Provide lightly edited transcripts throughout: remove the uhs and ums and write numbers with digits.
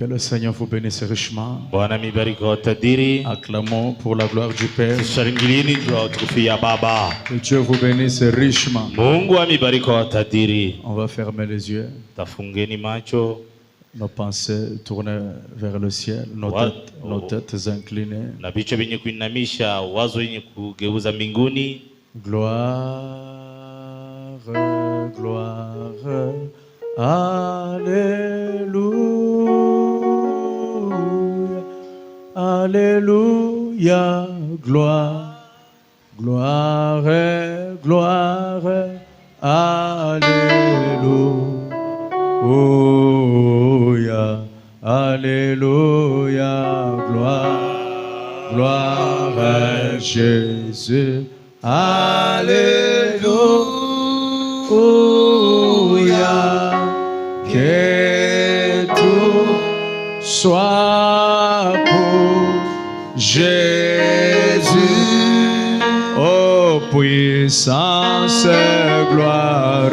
Que le Seigneur vous bénisse richement. Bwana mibariki tajiri. Acclamons pour la gloire du Père. Shangilieni kwa utukufu ya Baba. Que Dieu vous bénisse richement. Mungu amibariki tajiri. On va fermer les yeux. Tafungeni macho. Nos pensées tournées vers le ciel, nos têtes inclinées. Na vichwa vyenye kuinamisha, wazo yenye kugeuza mbinguni. Gloire, gloire, alléluia, alléluia, gloire, gloire, gloire, alléluia, alléluia, gloire, gloire à Jésus. Alléluia, que tout soit pour Jésus. Oh puissance, gloire,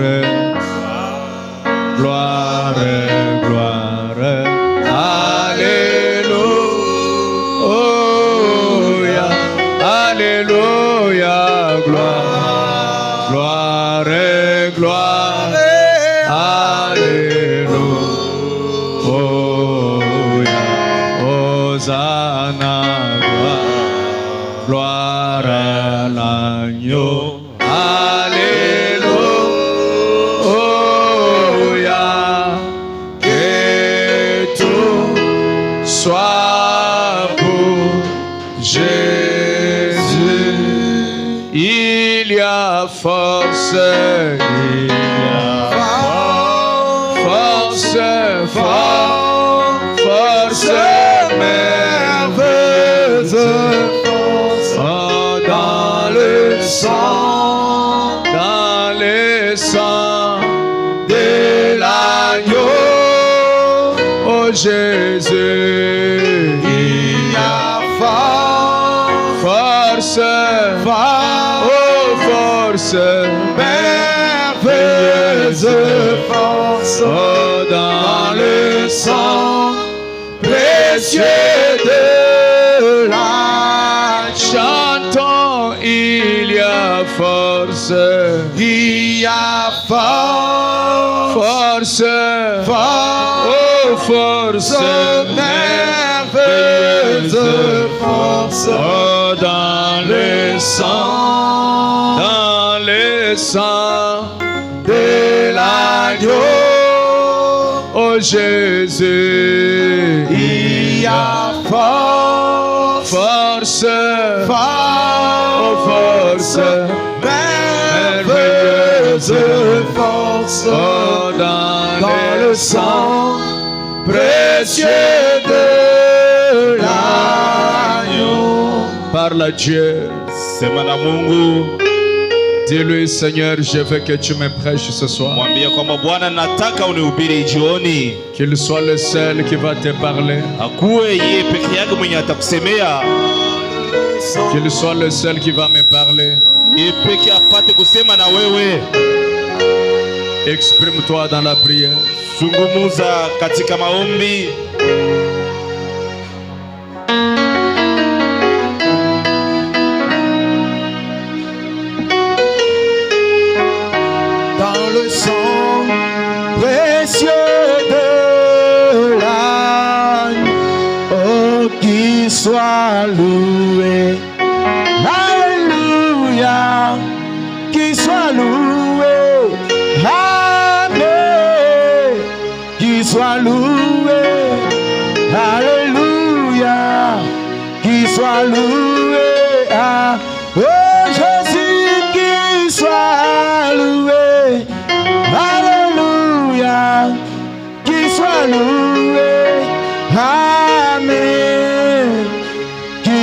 gloire, gloire, alléluia, alléluia. Gloire, gloire, gloire, alléluia, Hosanna, gloire à l'agneau, alléluia, que tout soit pour Jésus. Il y a force, il y a force, force merveilleuse, oh, dans le sang de l'agneau, oh Jésus, il y a force, force merveilleuse, force, oh, dans le sang précieux de la chantons, il y a force, il y a force, oh, force merveilleuse, force, oh, dans le sang de l'agneau, oh Jésus, il y a force, oh force merveilleuse, force, oh, dans le sang précieux de l'agneau. Parle à Dieu. Sema na Mungu. Dis-lui, Seigneur, je veux que tu me prêches ce soir. Mwambie kwamba Bwana, nataka unihubiri jioni. Qu'il soit le seul qui va te parler. Akuwe yeye peke yake mwenye atakusemea. Qu'il soit le seul qui va me parler. Yeye peke apate kusema na wewe. Exprime-toi dans la prière. Zungumuza katika maombi. Soit loué, alléluia, qu'il soit loué, amen, qu'il soit loué, alléluia, qu'il soit loué, ah, oh Jésus, qu'il soit loué, alléluia, qu'il soit loué, amen.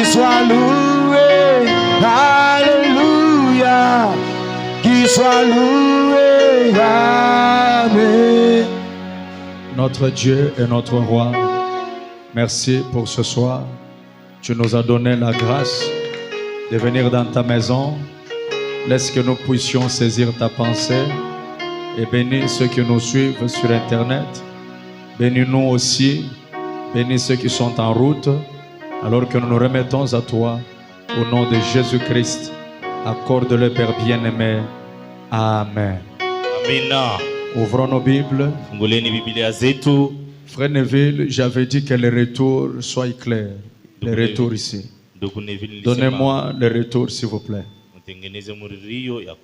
Soit loué, alléluia, qu'il soit loué, amen. Notre Dieu et notre Roi, merci pour ce soir. Tu nous as donné la grâce de venir dans ta maison. Laisse que nous puissions saisir ta pensée et bénis ceux qui nous suivent sur Internet. Bénis-nous aussi Bénis ceux qui sont en route, alors que nous nous remettons à toi, au nom de Jésus-Christ. Accorde-le, Père bien-aimé. Amen. Amina. Ouvrons nos Bibles. Funguleni Biblia zetu. Frère Neville, j'avais dit que le retour soit clair. Le retour ici. Ndugu Neville, nilisema Donnez-moi le retour, s'il vous plaît. mtengeneze muririo ya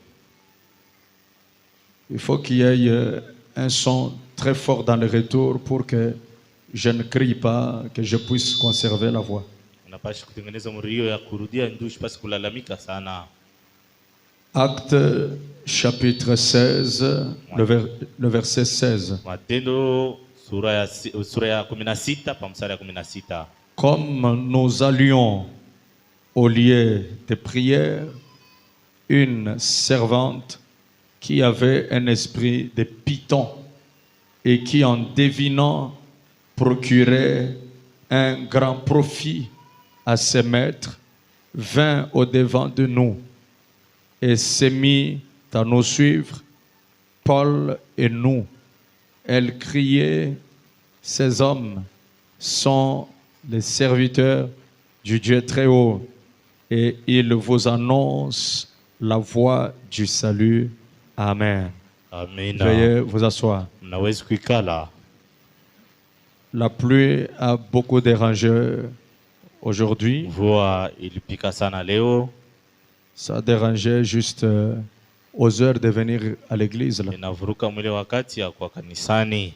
Il faut qu'il y ait un son très fort dans le retour pour que je ne crie pas, que je puisse conserver la voix. unapasha kutengeneza muririo ya kurudia ndio usipasi kulalamika sana. Acte chapitre 16, le verset 16. Matendo sura ya 16 pa mstari ya 16. Comme nous allions au lieu de prière, une servante qui avait un esprit de python et qui, en devinant, procurait un grand profit à ses maîtres, vint au-devant de nous et s'est mis à nous suivre, Paul et nous. Elle criait, ces hommes sont les serviteurs du Dieu très haut et ils vous annoncent la voie du salut. Amen. Amina. Veuillez vous asseoir. Mnaweza kuikala. La pluie a beaucoup dérangé aujourd'hui. Mvua ilipika sana leo. Ça a dérangé juste aux heures de venir à l'église. Là. Inavuruka mwile wakati ya kwa kanisani.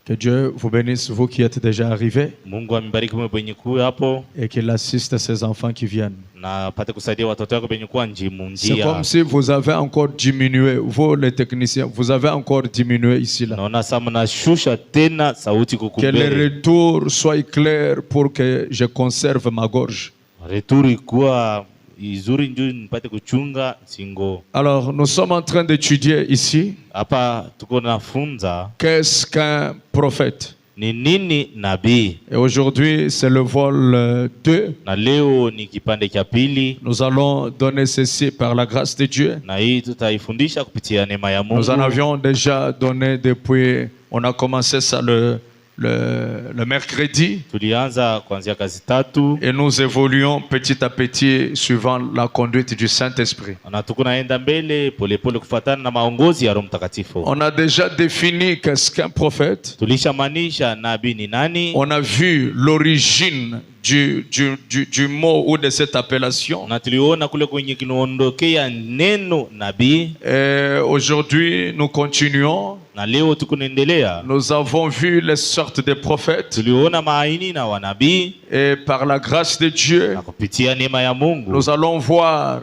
Que Dieu vous bénisse, vous qui êtes déjà arrivés, Mungu ambariki mwe benye kuwa hapo et qu'il assiste ses enfants qui viennent. na apate kusaidia watoto wako benye kuwa C'est njia. comme si vous avez encore diminué, vous les techniciens, vous avez encore diminué ici. Là. Naona saa mnashusha tena sauti Que le kukumbele. retour soit clair pour que je conserve ma gorge. Returi kuwa izuri njuu nipate kuchunga singo. Alors, nous sommes en train d'étudier ici Hapa tuko nafunza qu'est-ce qu'un prophète. ni nini nabii. Et aujourd'hui, c'est le vol 2. Na leo ni kipande cha pili, Nous allons donner ceci par la grâce de Dieu. na hii tutaifundisha kupitia neema ya Nous en Mungu. avions déjà donné depuis, on a commencé ça le mercredi. Tulianza kuanzia kazi tatu Et nous évoluons petit à petit suivant la conduite du Saint-Esprit. na tuko naenda mbele polepole kufuatana na maongozi ya Roho Mtakatifu. On a déjà défini qu'est-ce qu'un prophète. Tulishamaanisha nabii ni nani, On a vu l'origine du mot ou de cette appellation. na tuliona kule kwenye kinaondokea neno nabii, Et aujourd'hui, nous continuons. na leo tuko naendelea. Nous avons vu les sortes de prophètes. Tuliona maaini na wanabii, Et par la grâce de Dieu, na kupitia neema ya Mungu nous allons voir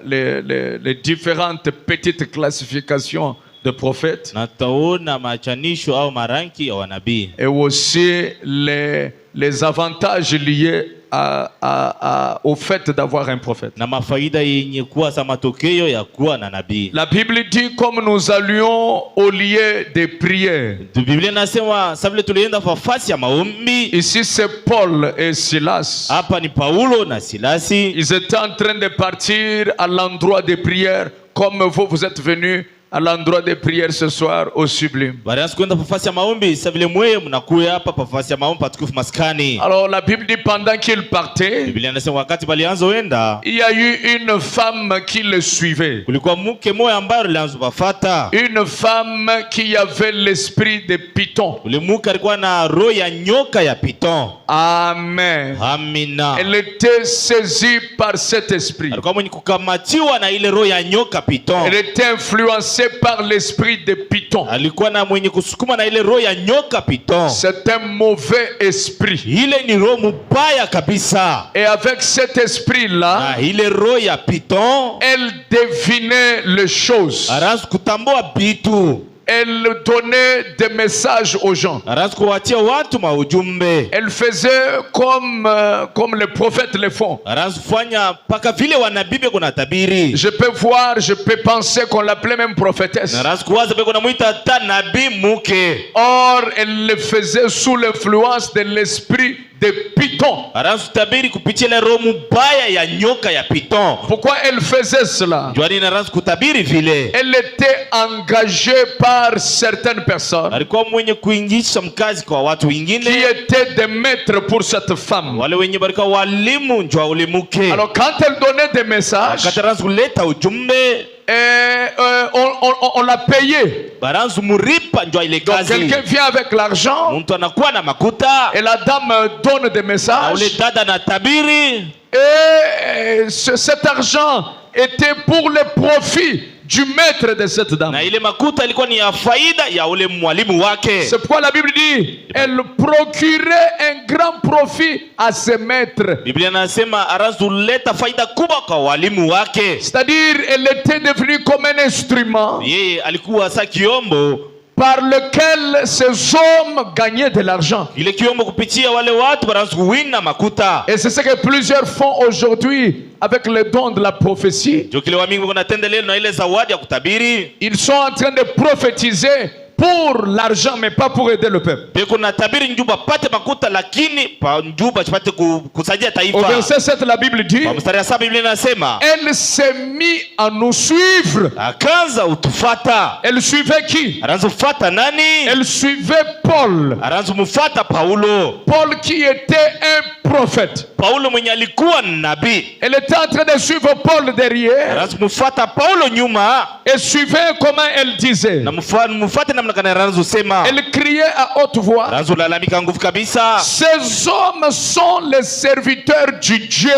les différentes petites classifications de prophètes na tutaona machanisho au maranki ya wanabii, et aussi les avantages liés au fait d'avoir un prophète. na mafaida yenye kuwa sa matokeo ya kuwa na nabii. La Bible dit comme nous allions au lieu de prière. Biblia inasema sabile tulienda fafasi ya maombi. Ici c'est Paul et Silas. Hapa ni Paulo na Silasi. Ils étaient en train de partir à l'endroit de prière comme vous êtes venus à l'endroit de prière ce soir au Sublime. Bariansi kwenda fafasi ya maombi, sabile mweye mnakuya hapa fafasi ya maombi patukufu maskani. Alors la Bible dit pendant qu'ils partaient, Biblia inasema wakati balianza wenda, il y a eu une femme qui le suivait. kulikuwa mke moya ambaye alianza bafata. Une femme qui avait l'esprit de Python. Ule mke alikuwa na roho ya nyoka ya Piton. Amen. Amina. Elle était saisie par cet esprit. Alikuwa mwenye kukamatiwa na ile roho ya nyoka Piton. Elle était influencée par l'esprit de Python. Alikuwa na mwenye kusukuma na ile roho ya nyoka Piton. C'est un mauvais esprit. Ile ni roho mubaya kabisa. Et avec cet esprit-là, Na ile roho ya Piton, elle devinait les choses. arazi kutambua bitu. Elle donnait des messages aux gens. Arazi kuwatia watu maujumbe. Elle faisait comme les prophètes le font. Arazi kufanya paka vile wanabibi kuna tabiri. Je peux voir, je peux penser qu'on l'appelait même prophétesse. Na arazi kuwaza pe kuna muita ta nabii muke. Or, elle le faisait sous l'influence de l'esprit de python. Anaanza kutabiri kupitia ile roho mbaya ya nyoka ya Python. Pourquoi elle faisait cela? Ndio anaanza kutabiri vile. Elle était engagée par certaines personnes Alikuwa mwenye kuingisha mkazi kwa watu qui wengine. étaient des maîtres pour cette femme. Wale wenye barika walimu njoo ule mke. Alors quand elle donnait des messages, Akataraza kuleta ujumbe. on l'a payé. Baranzu muripa njoo ile Donc kazi. quelqu'un vient avec l'argent Mtu anakuwa na makuta. et la dame donne des Na messages. ule dada na tabiri. Et cet argent était pour le profit du maître de cette dame. Na ile makuta ilikuwa ni ya faida ya ule mwalimu wake. C'est pourquoi la Bible dit elle procurait un grand profit à ses maîtres. Biblia inasema Arazu leta faida kubwa kwa walimu wake. C'est-à-dire elle était devenue comme un instrument Yeye alikuwa sa kiombo. par lequel ces hommes gagnaient de l'argent. Ile kiombo kupitia wale watu Barazu kuwina makuta. Et c'est ce que plusieurs font aujourd'hui avec le don de la prophétie. Ndio kile wa mingi wanatendelea na ile zawadi ya kutabiri. Ils sont en train de prophétiser pour l'argent mais pas pour aider le peuple. Beko na tabiri njuba pate makuta lakini pa njuba chipate kusaidia taifa. Au verset 7 la Bible dit Kwa mstari ya 7 Biblia inasema elle s'est mise à nous suivre. akaanza utufata. Elle suivait qui? Anaanza kufuata nani? Elle suivait Paul. Anaanza kumfuata Paulo. Paul qui était un prophète. Paulo mwenye alikuwa nabii. Elle était en train de suivre Paul derrière Anaanza kumfuata Paulo nyuma. et suivait comment elle disait. Na mfuate namna kana anaanza kusema. Elle criait à haute voix. Anaanza kulalamika nguvu kabisa. Ces hommes sont les serviteurs du Dieu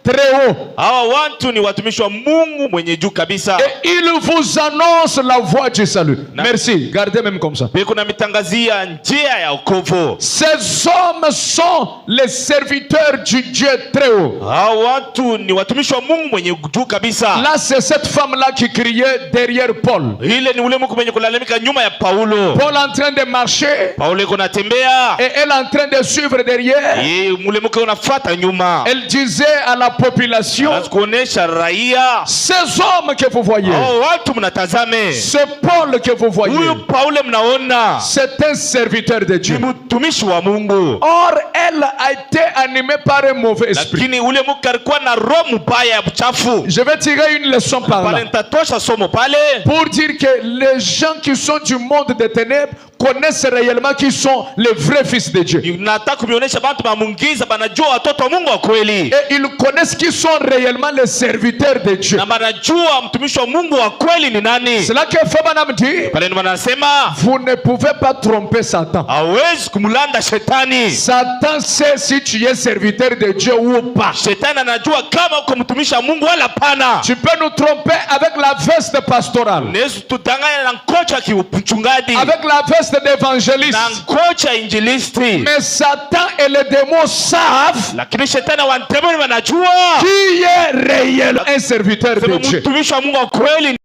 très haut. Hawa watu ni watumishi wa Mungu mwenye juu kabisa. Et ils vous annoncent la voie du salut. Merci. Gardez même comme ça. Beko na mitangazia njia ya wokovu. Ces hommes sont les serviteurs du Dieu très haut. Hawa watu ni watumishi wa Mungu mwenye juu kabisa. Là, c'est cette femme-là qui criait derrière Paul. Ile ni ule Mungu mwenye kulalamika nyuma ya Paulo. Paul en train de marcher Paulo iko natembea. et elle en train de suivre derrière. Yeye ule Mungu unafuata nyuma. Elle disait à la population, Anaanza kuonesha raia. ces hommes que vous voyez, Hao watu mnatazame. ce Paul que vous voyez, Huyu Paulo mnaona. c'est un serviteur de Ni Dieu. mtumishi wa Mungu. Or, elle a été animée par un mauvais esprit. Lakini ule Mungu alikuwa na roho mbaya ya uchafu. Je vais tirer une leçon par Pale là nitatosha somo pale. pour dire que les gens qui sont du monde des ténèbres connaissent réellement qui sont les vrais fils de Dieu. Nataka kumionyesha bantu bamungiza banajua watoto wa Mungu wa kweli. Et ils connaissent qui sont réellement les serviteurs de Dieu. Na banajua mtumishi wa Mungu wa kweli ni nani. C'est là que Fabanam dit, Pale ndio wanasema vous ne pouvez pas tromper Satan. hawezi kumlanda shetani. Satan sait si tu es serviteur de Dieu ou pas. Shetani anajua kama uko mtumishi wa Mungu wala pana. Tu peux nous tromper avec la veste pastorale, Yesu tutanganya na kocha kiuchungaji. avec la veste d'évangéliste. Na kocha injilisti. Mais Satan et les démons savent Lakini shetani wantemoni wanajua qui est réellement un serviteur de Dieu. mtumishi wa Mungu wa kweli.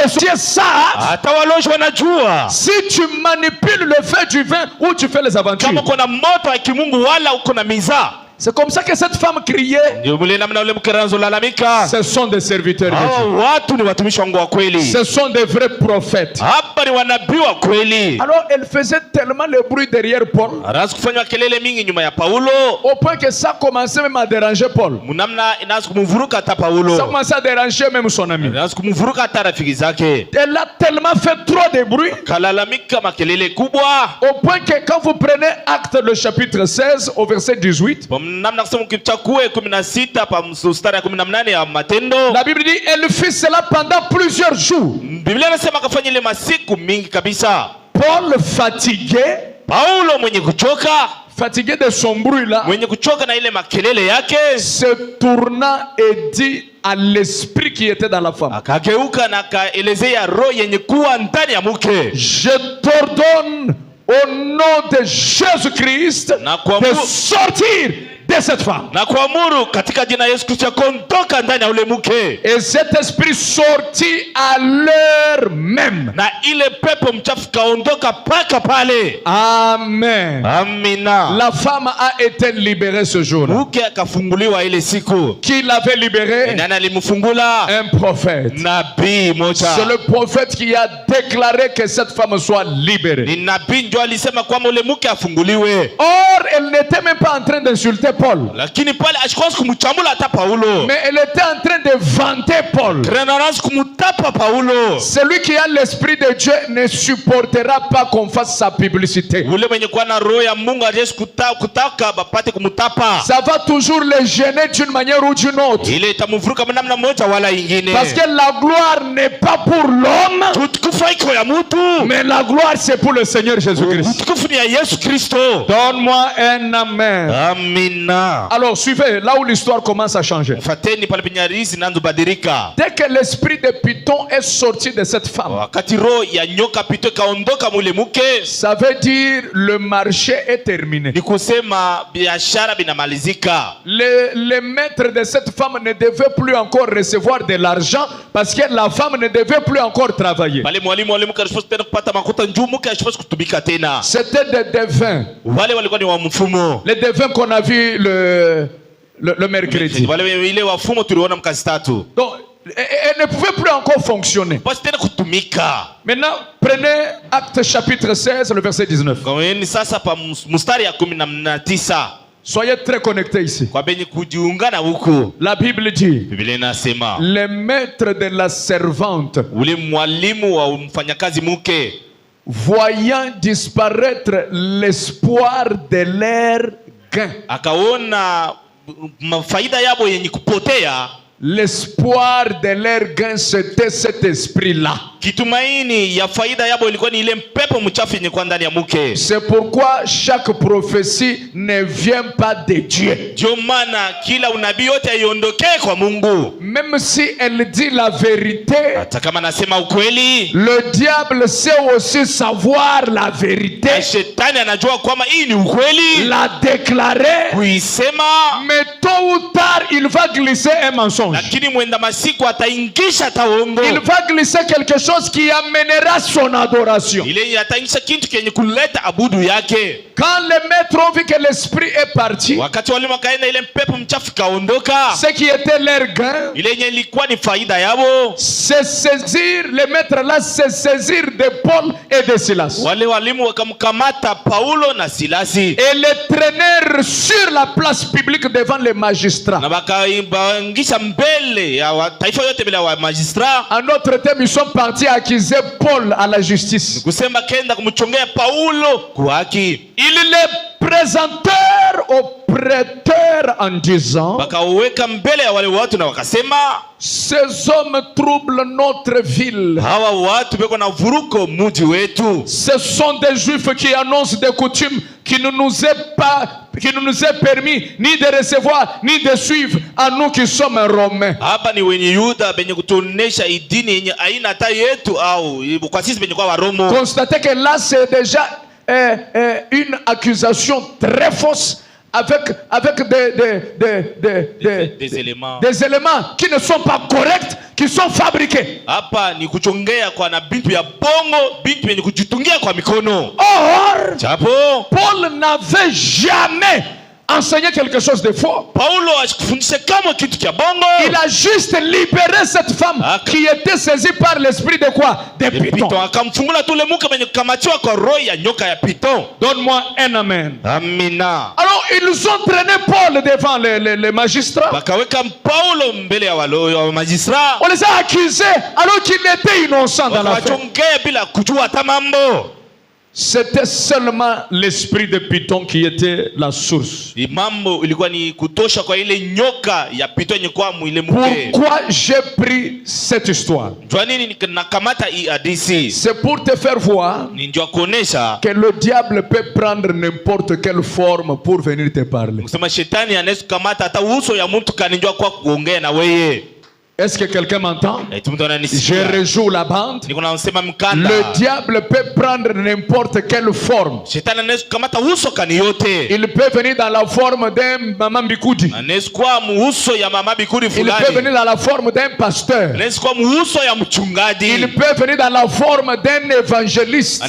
Les cieux savent Hata waloji wanajua si tu manipules le feu du vin ou tu fais les aventures. kama uko na moto wa kimungu wala uko na miza. C'est comme ça que cette femme criait. Ndio mle namna ule mke anaanza lalamika. Ce sont des serviteurs de Dieu. Hao watu ni watumishi wa Mungu wa kweli. Ce sont des vrais prophètes. Hapa ni wanabii wa kweli. Alors elle faisait tellement le bruit derrière Paul Anaanza kufanya kelele mingi nyuma ya Paulo. au point que ça commençait même à déranger Paul. Namna inaanza kumvuruka hata Ça Paulo. commençait à déranger même son ami. Inaanza kumvuruka hata rafiki zake. Elle a tellement fait trop de bruit Kalalamika makelele kubwa. au point que quand vous prenez Actes le chapitre 16 au verset 18, Namna kusema mkichakue 16 pa mstari ya 18 ya Matendo. la Bible dit elle fit cela pendant plusieurs jours. Biblia inasema akafanya ile masiku mingi kabisa. Paul fatigué Paulo mwenye kuchoka, fatigué de son bruit là, mwenye kuchoka na ile makelele yake, se tourna et dit à l'esprit qui était dans la femme, akageuka na akaelezea roho yenye kuwa ndani ya mke. je t'ordonne au nom de Jésus-Christ de sortir de cette femme. Na kuamuru katika jina Yesu Kristo kuondoka ndani ya ule mke. Et cet esprit sortit à l'heure même. Na ile pepo mchafu kaondoka paka pale. Amen. Amina. La femme a été libérée ce jour. Mke akafunguliwa ile siku. Qui l'avait libérée? Nani alimfungula? Un prophète. Nabii moja. C'est le prophète qui a déclaré que cette femme soit libérée. Ni nabii ndio alisema kwamba ule mke afunguliwe. Or, elle n'était même pas en train d'insulter Paul. Lakini pale ashikosi kumchambula hata Paulo. Mais elle était en train de vanter Paul. Renarasi kumtapa Paulo. Celui qui a l'esprit de Dieu ne supportera pas qu'on fasse sa publicité. Ule mwenye kuwa na roho ya Mungu hawezi kutaka bapate kumtapa. Ça va toujours le gêner d'une manière ou d'une autre. Ile itamvuruka namna moja wala ingine. Parce que la gloire n'est pas pour l'homme, Utukufu iko ya mtu. mais la gloire c'est pour le Seigneur Jésus-Christ. Utukufu ni ya Yesu Kristo. Donne-moi un amen. Amina. Alors suivez, là où l'histoire commence à changer. Mfateni pale penye rizi inaanza badilika. Dès que l'esprit de Python est sorti de cette femme, Wakati roho ya nyoka Python kaondoka mule mke, ça veut dire le marché est terminé. ni kusema biashara binamalizika. Les maîtres de cette femme ne devaient plus encore recevoir de l'argent parce que la femme ne devait plus encore travailler. Pale mwalimu wale mke alishopaswa tena kupata makuta njoo mke alishopaswa kutumika tena. C'était des devins. Wale walikuwa ni wa mfumo. Les devins qu'on a vu le mercredi. Wale ile wafumo tuliona mkazi tatu. Donc, elle ne pouvait plus encore fonctionner. Basi tena kutumika. Maintenant, prenez Actes chapitre 16, le verset 19. Kwa hiyo sasa pa mstari ya 19. Soyez très connectés ici. Kwa benye kujiungana huko. La Bible dit, Biblia inasema, le maître de la servante, ule mwalimu wa mfanyakazi mke, voyant disparaître l'espoir de leur gain, akaona faida yabo yenye kupotea. l'espoir de leur gain, c'était cet esprit-là. Kitumaini ya faida yabo ilikuwa ni ile mpepo mchafu yenye kwa ndani ya mke. C'est pourquoi chaque prophétie ne vient pas de Dieu. Ndio maana kila unabii yote aiondokee kwa Mungu. Même si elle dit la vérité, Hata kama nasema ukweli, le diable sait aussi savoir la vérité, shetani anajua kwamba hii ni ukweli, la déclarer, kuisema, mais tôt ou tard il va glisser un mensonge. lakini mwenda masiku ataingisha taongo. Il va glisser quelque chose qui amènera son adoration. Ile ataingisha kitu kenye kuleta abudu yake. Quand les maîtres ont vu que l'esprit est parti, Wakati walimu wakaenda ile mpepo mchafu kaondoka, ce qui était leur gain, ile yenye ilikuwa ni faida yabo, se saisir, les maîtres là, se saisir de Paul et de Silas. wale walimu wakamkamata Paulo na Silasi Et les traînèrent sur la place publique devant les magistrats. na wakaingisha mbele ya taifa yote bila wa magistrat. En d'autres termes, ils sont partis accuser Paul à la justice. Kusema kenda kumchongea Paulo kwa haki. Ils les présentèrent au prêteur en disant, Wakaweka mbele ya wale watu na wakasema, ces hommes troublent notre ville. hawa watu beko na vuruko muji wetu. Ce sont des juifs qui annoncent des coutumes qui ne nous est permis ni de recevoir ni de suivre à nous qui sommes romains. Hapa ni wenye Yuda benye kutuonesha idini yenye aina hata yetu au kwa sisi benye kwa Waromo. Constatez que là c'est déjà une accusation très fausse avec des éléments qui ne sont pas corrects, qui sont fabriqués. hapa ni kuchongea kwa na bintu ya bongo, bintu yenye kujitungia kwa mikono. Or, Chapo Paul n'avait jamais enseigné quelque chose de faux. Paulo asikufundishe kama kitu cha bongo. Il a juste libéré cette femme qui était saisie par l'esprit de quoi? De Python. Akamfungula tu le mke mwenye kukamatiwa kwa roho ya nyoka ya Python. Donne-moi un amen. Amina. Alors ils ont traîné Paul devant les magistrats. Wakaweka Paulo mbele ya walo magistrat. On les a accusés alors qu'il était innocent dans l'affaire. Wakachongea bila kujua hata mambo. C'était seulement l'esprit de Python qui était la source. Mambo ilikuwa ni kutosha kwa ile nyoka ya Python yenye kwa mwile mke. Pourquoi j'ai pris cette histoire? Jua nini nakamata hii hadithi? C'est pour te faire voir Ni ndio kuonesha que le diable peut prendre n'importe quelle forme pour venir te parler. kusema shetani anaweza kukamata hata uso ya mtu kanijua kwa kuongea na wewe. Est-ce que quelqu'un m'entend? Je rejoue la bande. Le diable peut prendre n'importe quelle forme. Il peut venir dans la forme d'un maman bikoudi. Il peut venir dans la forme d'un pasteur. Il peut venir dans la forme d'un évangéliste.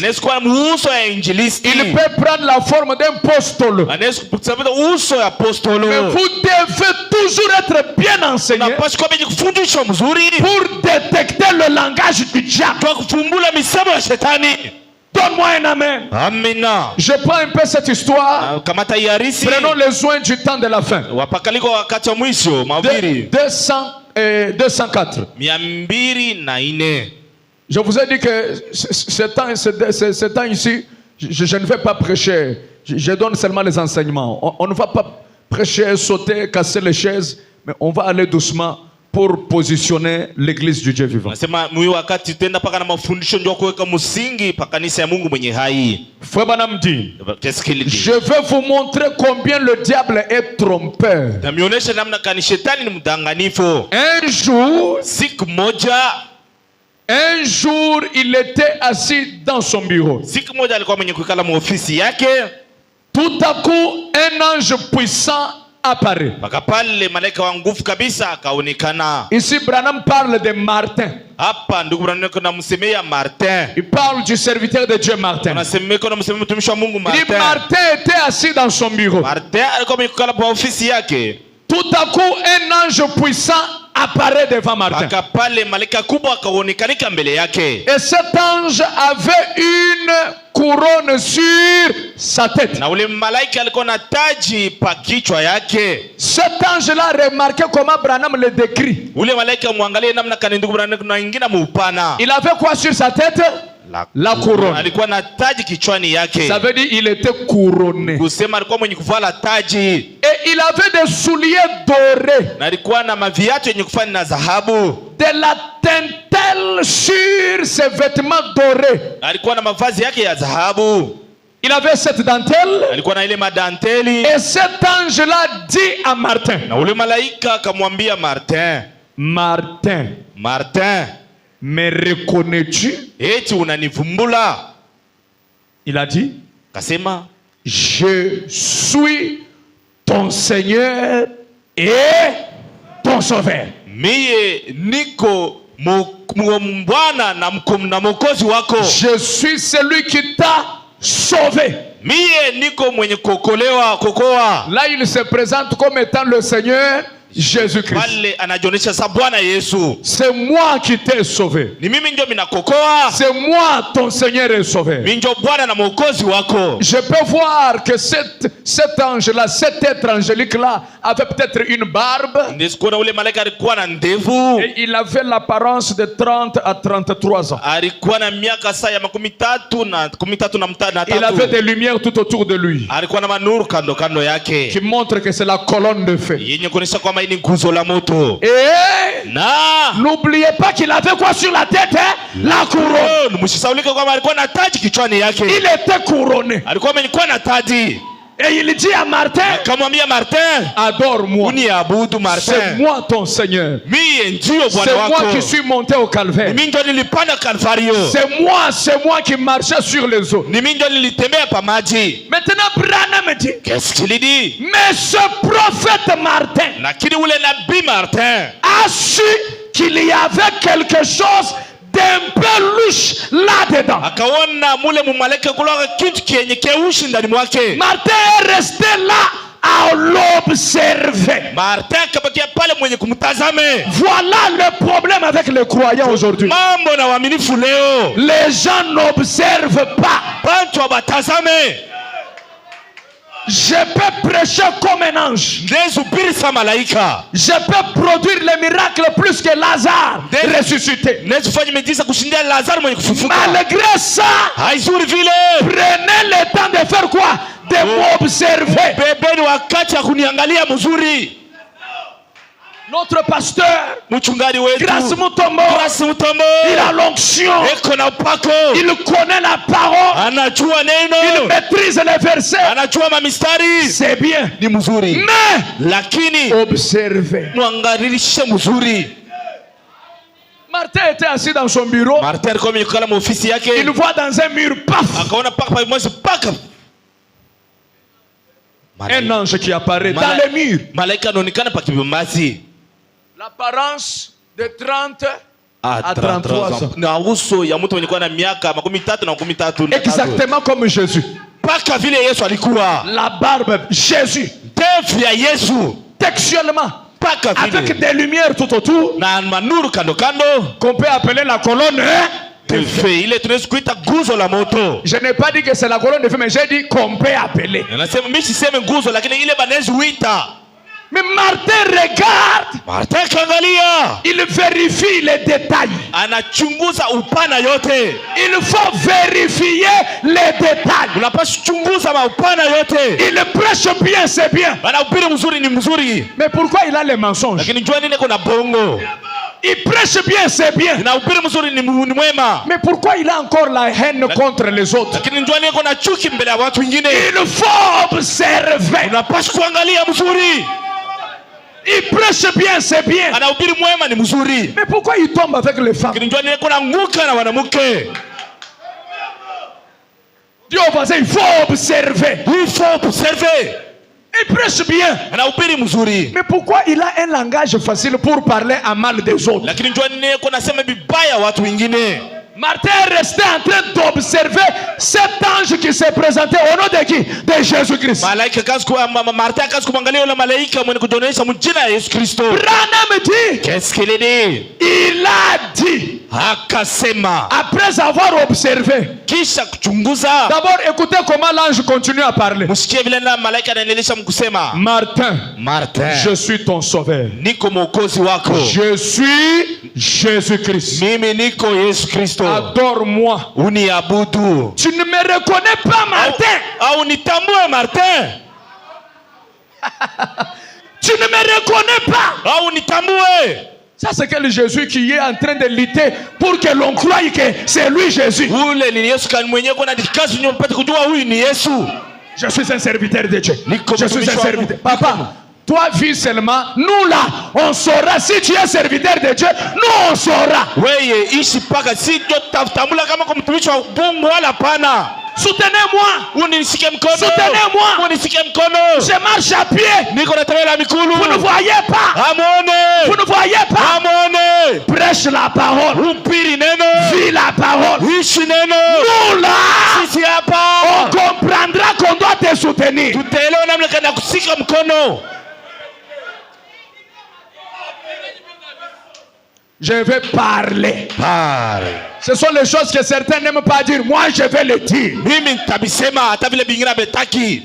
Il peut prendre la forme d'un apostole. Mais vous devez toujours être bien enseigné pour détecter le langage du diable. Donne-moi un amen. Amina. Je prends un peu cette histoire. Prenons les soins du temps de la fin. 204. Je vous ai dit que ce temps ici, je ne vais pas prêcher. Je donne seulement les enseignements. On ne va pas prêcher, sauter, casser les chaises, mais on va aller doucement pour positionner l'église du Dieu vivant. Frère Branham dit, je vais vous montrer combien le diable est trompeur. Un jour, il était assis dans son bureau. Tout à coup, un ange puissant apparaît. Ici, Branham parle de Martin. Il parle du serviteur de Dieu Martin. Il dit Martin était assis dans son bureau. Tout à coup, un ange puissant apparaît devant Martin. Et cet ange avait une couronne sur sa tête. Cet ange-là, remarquez comment Branham le décrit. Il avait quoi sur sa tête? La couronne. Ça veut dire il était couronné. Et il avait des souliers dorés. De la dentelle sur ses vêtements dorés. Il avait cette dentelle. Et cet ange-là dit à Martin, Martin, me reconnais-tu? Il a dit, je suis ton Seigneur et ton Sauveur. Je suis celui qui t'a sauvé. Là, il se présente comme étant le Seigneur Jésus-Christ. C'est moi qui t'ai sauvé. C'est moi ton Seigneur et Sauveur. Je peux voir que cet ange-là, cet être angélique-là, avait peut-être une barbe. Et il avait l'apparence de 30 à 33 ans. Il avait des lumières tout autour de lui qui montrent que c'est la colonne de feu. Et n'oubliez pas qu'il avait quoi sur la tête, hein? La couronne. Il était couronné. Et il dit à Martin, adore-moi. C'est moi ton Seigneur. C'est moi qui suis monté au calvaire. C'est moi qui marchais sur les eaux. Maintenant Branham dit, qu'est-ce qu'il dit? Mais ce prophète Martin a su qu'il y avait quelque chose d'un peu louche là-dedans. Martin est resté là à l'observer. Voilà le problème avec les croyants aujourd'hui. Les gens n'observent pas. Je peux prêcher comme un ange. Je peux produire les miracles plus que Lazare ressuscité. Malgré ça, prenez le temps de faire quoi? De m'observer. Notre pasteur, Grâce Mutombo, il a l'onction, il connaît la parole, il maîtrise les versets. C'est bien, mais observez. Martin était assis dans son bureau. Martin comme il kala ofisi yake. Il voit dans un mur, paf. Akaona paka moi c'est paka. Un ange qui apparaît dans le mur. Malaika anaonekana pa kibambazi. L'apparence de 30 à 33 ans. Na uso ya mtu mwenye na miaka 13 na 13. Exactement comme Jésus. Paka vile Yesu alikuwa. La barbe, Jésus. Ndevu ya Yesu. Textuellement. Paka vile. Avec des lumières tout autour. Na manuru kando kando. Qu'on peut appeler la colonne de feu. Ile tunaweza kuita nguzo la moto. Je n'ai pas dit que c'est la colonne de feu, mais j'ai dit qu'on peut appeler. Nasema mimi siseme nguzo lakini ile banaweza kuita. Mais Martin regarde. Martin kaangalia. Il vérifie les détails. Anachunguza upana yote. Il faut vérifier les détails. Unapaswa chunguza upana yote. Il prêche bien, c'est bien. Anahubiri mzuri ni mzuri. Mais pourquoi il a les mensonges? Lakini jua nini kuna bongo? Il prêche bien, c'est bien. Anahubiri mzuri ni mwema. Mais pourquoi il a encore la haine contre les autres? Lakini jua nini kuna chuki mbele ya watu wengine? Il faut observer. Unapaswa kuangalia mzuri. Il prêche bien, c'est bien. Anahubiri mwema ni mzuri. Mais pourquoi il tombe avec les femmes? Lakini jua nini kuna nguka na wanawake? Dieu au voisin, il faut observer. Il faut observer. Il prêche bien. Anahubiri mzuri. Mais pourquoi il a un langage facile pour parler à mal des autres? Lakini jua nini kuna sema vibaya watu wengine? Martin est resté en train d'observer cet ange qui s'est présenté au nom de qui? De Jésus-Christ. Martin akaanza kumwangalia yule malaika mwenye kujionyesha mjina ya Yesu Kristo. Branham dit. Qu'est-ce qu'il dit? Il a dit. Akasema. Après avoir observé. Kisha kuchunguza. D'abord écoutez comment l'ange continue à parler. Msikie vile na malaika anaendelea mkusema. Martin. Martin. Je suis ton sauveur. Niko mwokozi wako. Je suis Jésus-Christ. Mimi niko Yesu Kristo. Adore-moi. Uniabudu. Tu ne me reconnais pas, Martin. Au nitambue Martin. Tu ne me reconnais pas. Au nitambue. Ça c'est que le Jésus qui est en train de lutter pour que l'on croie que c'est lui Jésus. Ule ni Yesu kan mwenyewe kuna dikazi nyopata kujua huyu ni Yesu. Je suis un serviteur de Dieu. Je suis un serviteur. Papa, toi vis seulement. Nous là, on saura si tu es serviteur de Dieu. Nous on saura. Weye ishi paka si tambula kama kwa mtumishi wa Mungu wala pana. Soutenez-moi. Unishike mkono. Soutenez-moi. Unishike mkono. Je marche à pied. Niko natembea mikulu. Vous ne voyez pas. Amone. Vous ne voyez pas. Amone. Prêche la parole. Upiri neno. Vis la parole. Ishi neno. Nous là, sisi hapa. On comprendra qu'on doit te soutenir. Tutaelewa namna kana kushika mkono. Je vais parler. Parle. Ce sont les choses que certains n'aiment pas dire. Moi, je vais le dire. Mimi nitabisema hata vile bingine betaki.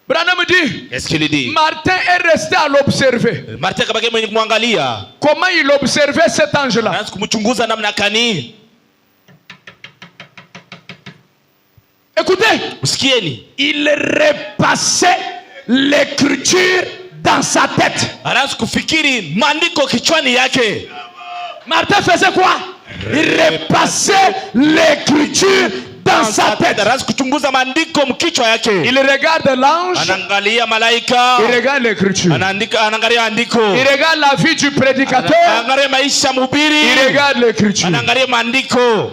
Branham dit. Qu'est-ce qu'il dit? Martin est resté à l'observer. Martin kabaki mwenye kumwangalia. Comment il observait cet ange-là? Anaanza kumchunguza namna gani? Écoutez. Usikieni. Il repassait l'écriture dans sa tête. Anaanza kufikiri maandiko kichwani yake. Martin faisait quoi? Il repassait l'écriture dans sa tête. Anaanza kuchunguza maandiko mkichwa yake. Il regarde l'ange. Anaangalia malaika. Il regarde l'écriture. Anaangalia andiko. Il regarde la vie du prédicateur. Anaangalia maisha mhubiri. Il regarde l'écriture. Anaangalia maandiko.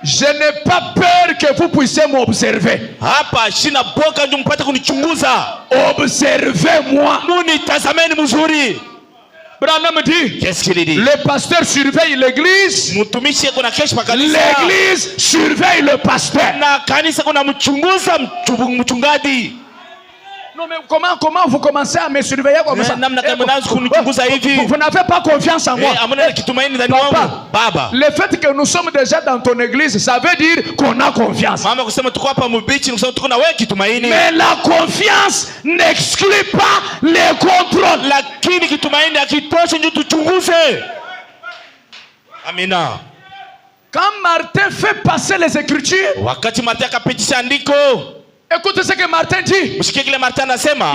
Je n'ai pas peur que vous puissiez m'observer. Hapa sina boka ndio mpate kunichunguza. Observez-moi. Munitazameni mzuri. Branham dit. Qu'est-ce qu'il dit? Le pasteur surveille l'église. Mtumishi kuna kesho pa kanisa. L'église surveille le pasteur. Na kanisa kuna mchunguza mchungaji. Non mais comment vous commencez à me surveiller comme ça? Vous n'avez pas confiance en moi. Papa, le fait que nous sommes déjà dans ton église, ça veut dire qu'on a confiance. Mais la confiance n'exclut pas les contrôles. Amina. Quand Martin fait passer les écritures, écoutez ce que Martin dit.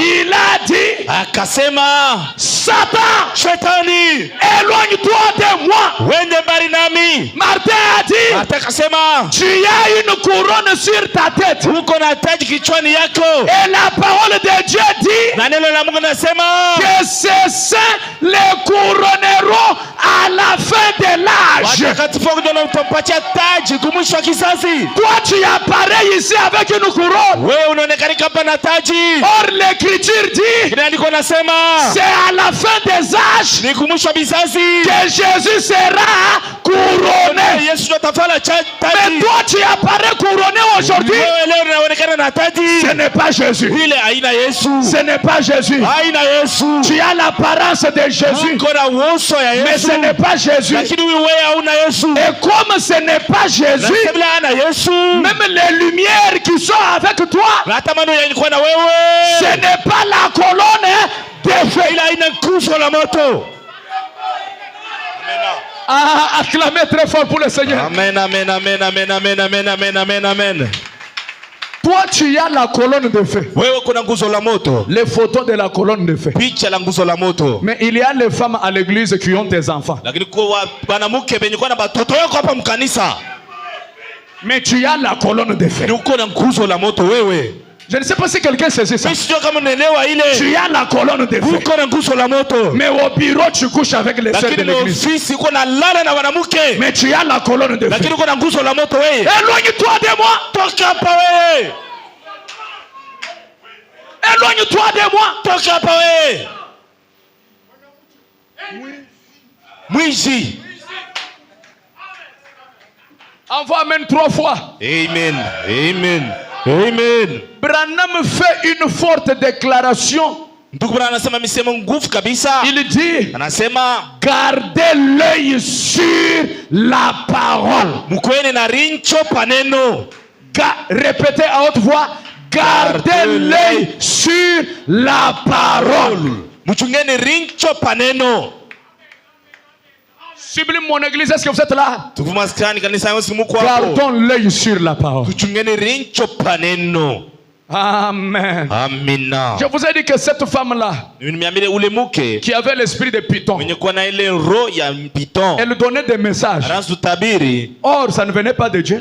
Il a dit. Akasema. Satan. Shetani. Éloigne-toi de moi. Wende mbali nami. Martin a dit. atakasema tu as une couronne sur ta tête. uko na taji kichwani yako. Et la parole de Dieu dit Na neno la Mungu nasema que ces saints les couronneront à la fin de l'âge. watakatifu ndio utampatia taji kumwisho wa kizazi. Toi tu apparais ici avec une couronne. Wewe unaonekana hapa na taji. Or l'écriture dit Inaandikwa nasema c'est à la fin des âges ni kumwisho wa kizazi que Jésus sera couronné. Yesu ndo atafala taji. Mais toi tu apparais couronné aujourd'hui. Wewe leo unaonekana na taji. Ce n'est pas Jésus. Ile haina Yesu. Ce n'est pas Jésus. Haina Yesu. Tu as l'apparence de Jésus. Uko na uso ya Yesu. Mais ce n'est pas Jésus. Lakini wewe hauna Yesu. Et comme ce n'est pas Jésus, même les lumières qui sont avec toi, ce n'est pas la colonne de feu. Il a une couche sur la moto. Ah, acclamez très fort pour le Seigneur. Amen, amen, amen, amen, amen, amen, amen, amen, amen. Toi, tu as la colonne de feu. Wewe kuna nguzo la moto. Les photos de la colonne de feu. Picha la nguzo la moto. Mais il y a les femmes à l'église qui ont des enfants. Lakini kwa banamuke benye kwa na batoto wako hapa mkanisa. Mais tu as la colonne de feu. Uko na nguzo la moto wewe. Je ne sais pas si quelqu'un sait ça. Tu as la colonne de feu. Mais au bureau, tu couches avec les sœurs de l'église. Mais tu as la colonne de feu. Éloigne-toi de moi. Éloigne-toi de moi. Mwizi. Envoie amen 3 fois. Amen. Amen. Amen. Branham fait une forte déclaration. Il dit gardez l'œil sur la parole. Répétez à haute voix, gardez l'œil sur la parole. Sublime mon église, est-ce que vous êtes là? Gardons l'œil sur la parole. Amen. Amina. Je vous ai dit que cette femme-là, qui avait l'esprit de Python, elle donnait des messages. Or, ça ne venait pas de Dieu.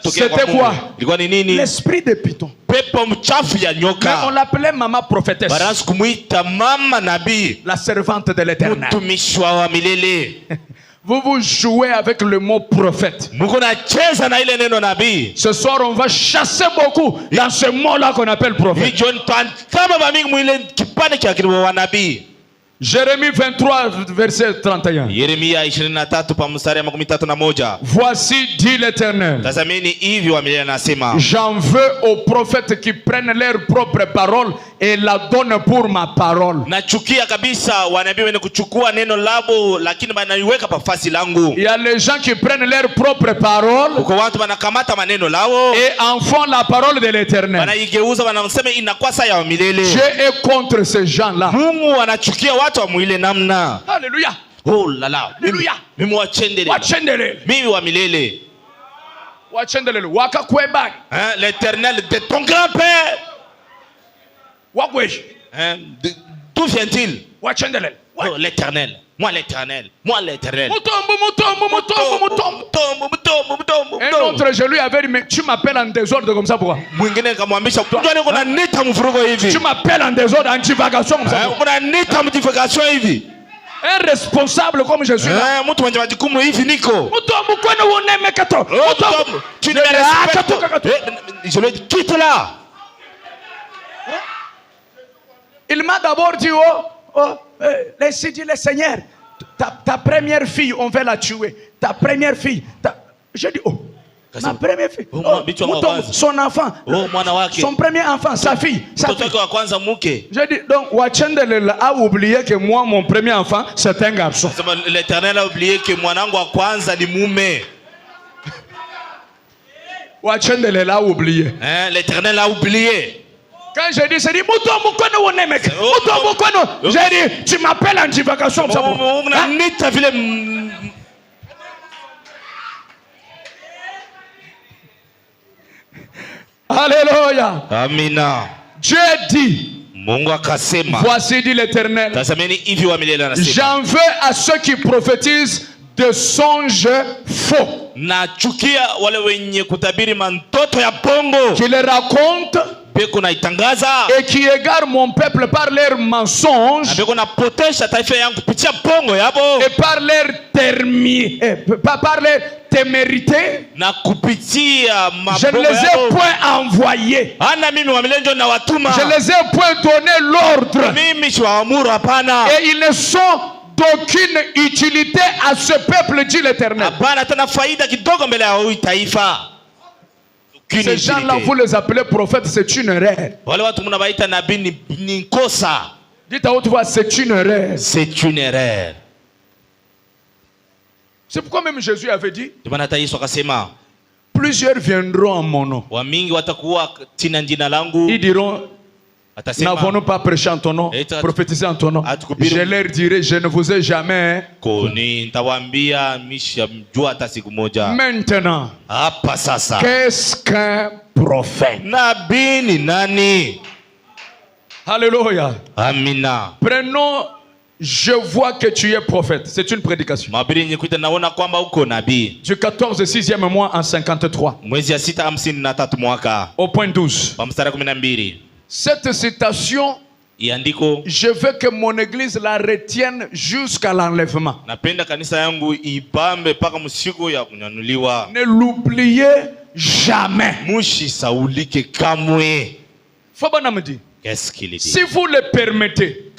C'était quoi? L'esprit de Python. Mais on l'appelait maman prophétesse, la servante de l'Éternel. Vous vous jouez avec le mot prophète. Ce soir, on va chasser beaucoup dans ce mot-là qu'on appelle prophète. Jérémie 23, verset 31. Voici, dit l'Éternel, j'en veux aux prophètes qui prennent leurs propres paroles et la donnent pour ma parole. Il y a les gens qui prennent leurs propres paroles et en font la parole de l'Éternel. Dieu est contre ces gens-là. Alléluia. Oh là là. Alléluia. Mimi wa milele. L'Éternel de ton grand-père. D'où vient-il? Oh, l'Éternel. Moi l'Éternel. Moi l'Éternel. Un autre, je lui avais dit, mais tu m'appelles en désordre comme ça, pourquoi? Tu m'appelles en désordre, en divagation comme ça. Un responsable comme je suis là. Tu ne me respectes pas. Je lui ai dit, quitte là. Il m'a d'abord dit, laissez dire le Seigneur, ta première fille, on va la tuer. Ta première fille. J'ai dit, ma première fille. Son enfant. Son premier enfant, sa fille. J'ai dit, donc, Wachendelel a oublié que moi, mon premier enfant, c'est un garçon. L'Éternel a oublié que mon enfant kwanza ni mume. Wachendelel a oublié. L'Éternel a oublié. Quand j'ai dit, c'est dit, j'ai dit, tu m'appelles en divagation. Alléluia. Amina. Dieu dit, voici dit l'Éternel, j'en veux à ceux qui prophétisent de songes faux. Nachukia wale wenye kutabiri mandoto ya bongo. Qui les racontent Beko na itangaza. et qui égarent mon peuple par leurs mensonges. Beko na potesha taifa yangu kupitia bongo yabo. Et par leur témérité. Na kupitia Je ne les ai point envoyés. Ana mimi wa milenjo na watuma. Je les ai point donné l'ordre. Mimi shiwaamuru hapana. Et ils ne sont d'aucune utilité à ce peuple, dit l'Éternel. Hapana tena faida kidogo mbele ya huyu taifa. Ces gens-là, vous les appelez prophètes, c'est une erreur. Wale watu mnabaita nabii ni kosa. Dites à haute voix, c'est une erreur. C'est une erreur. C'est pourquoi même Jésus avait dit, plusieurs viendront en mon nom. Ils diront, n'avons-nous pas prêché en ton nom, prophétisé en ton nom? Je leur dirai, je ne vous ai jamais connu. Maintenant, qu'est-ce qu'un prophète? Alléluia. Amina. Prenons, je vois que tu es prophète. C'est une prédication. Du 14 6e mois en 53. Au point 12. Cette citation, je veux que mon église la retienne jusqu'à l'enlèvement. Ne l'oubliez jamais. Fabana me dit, si vous le permettez,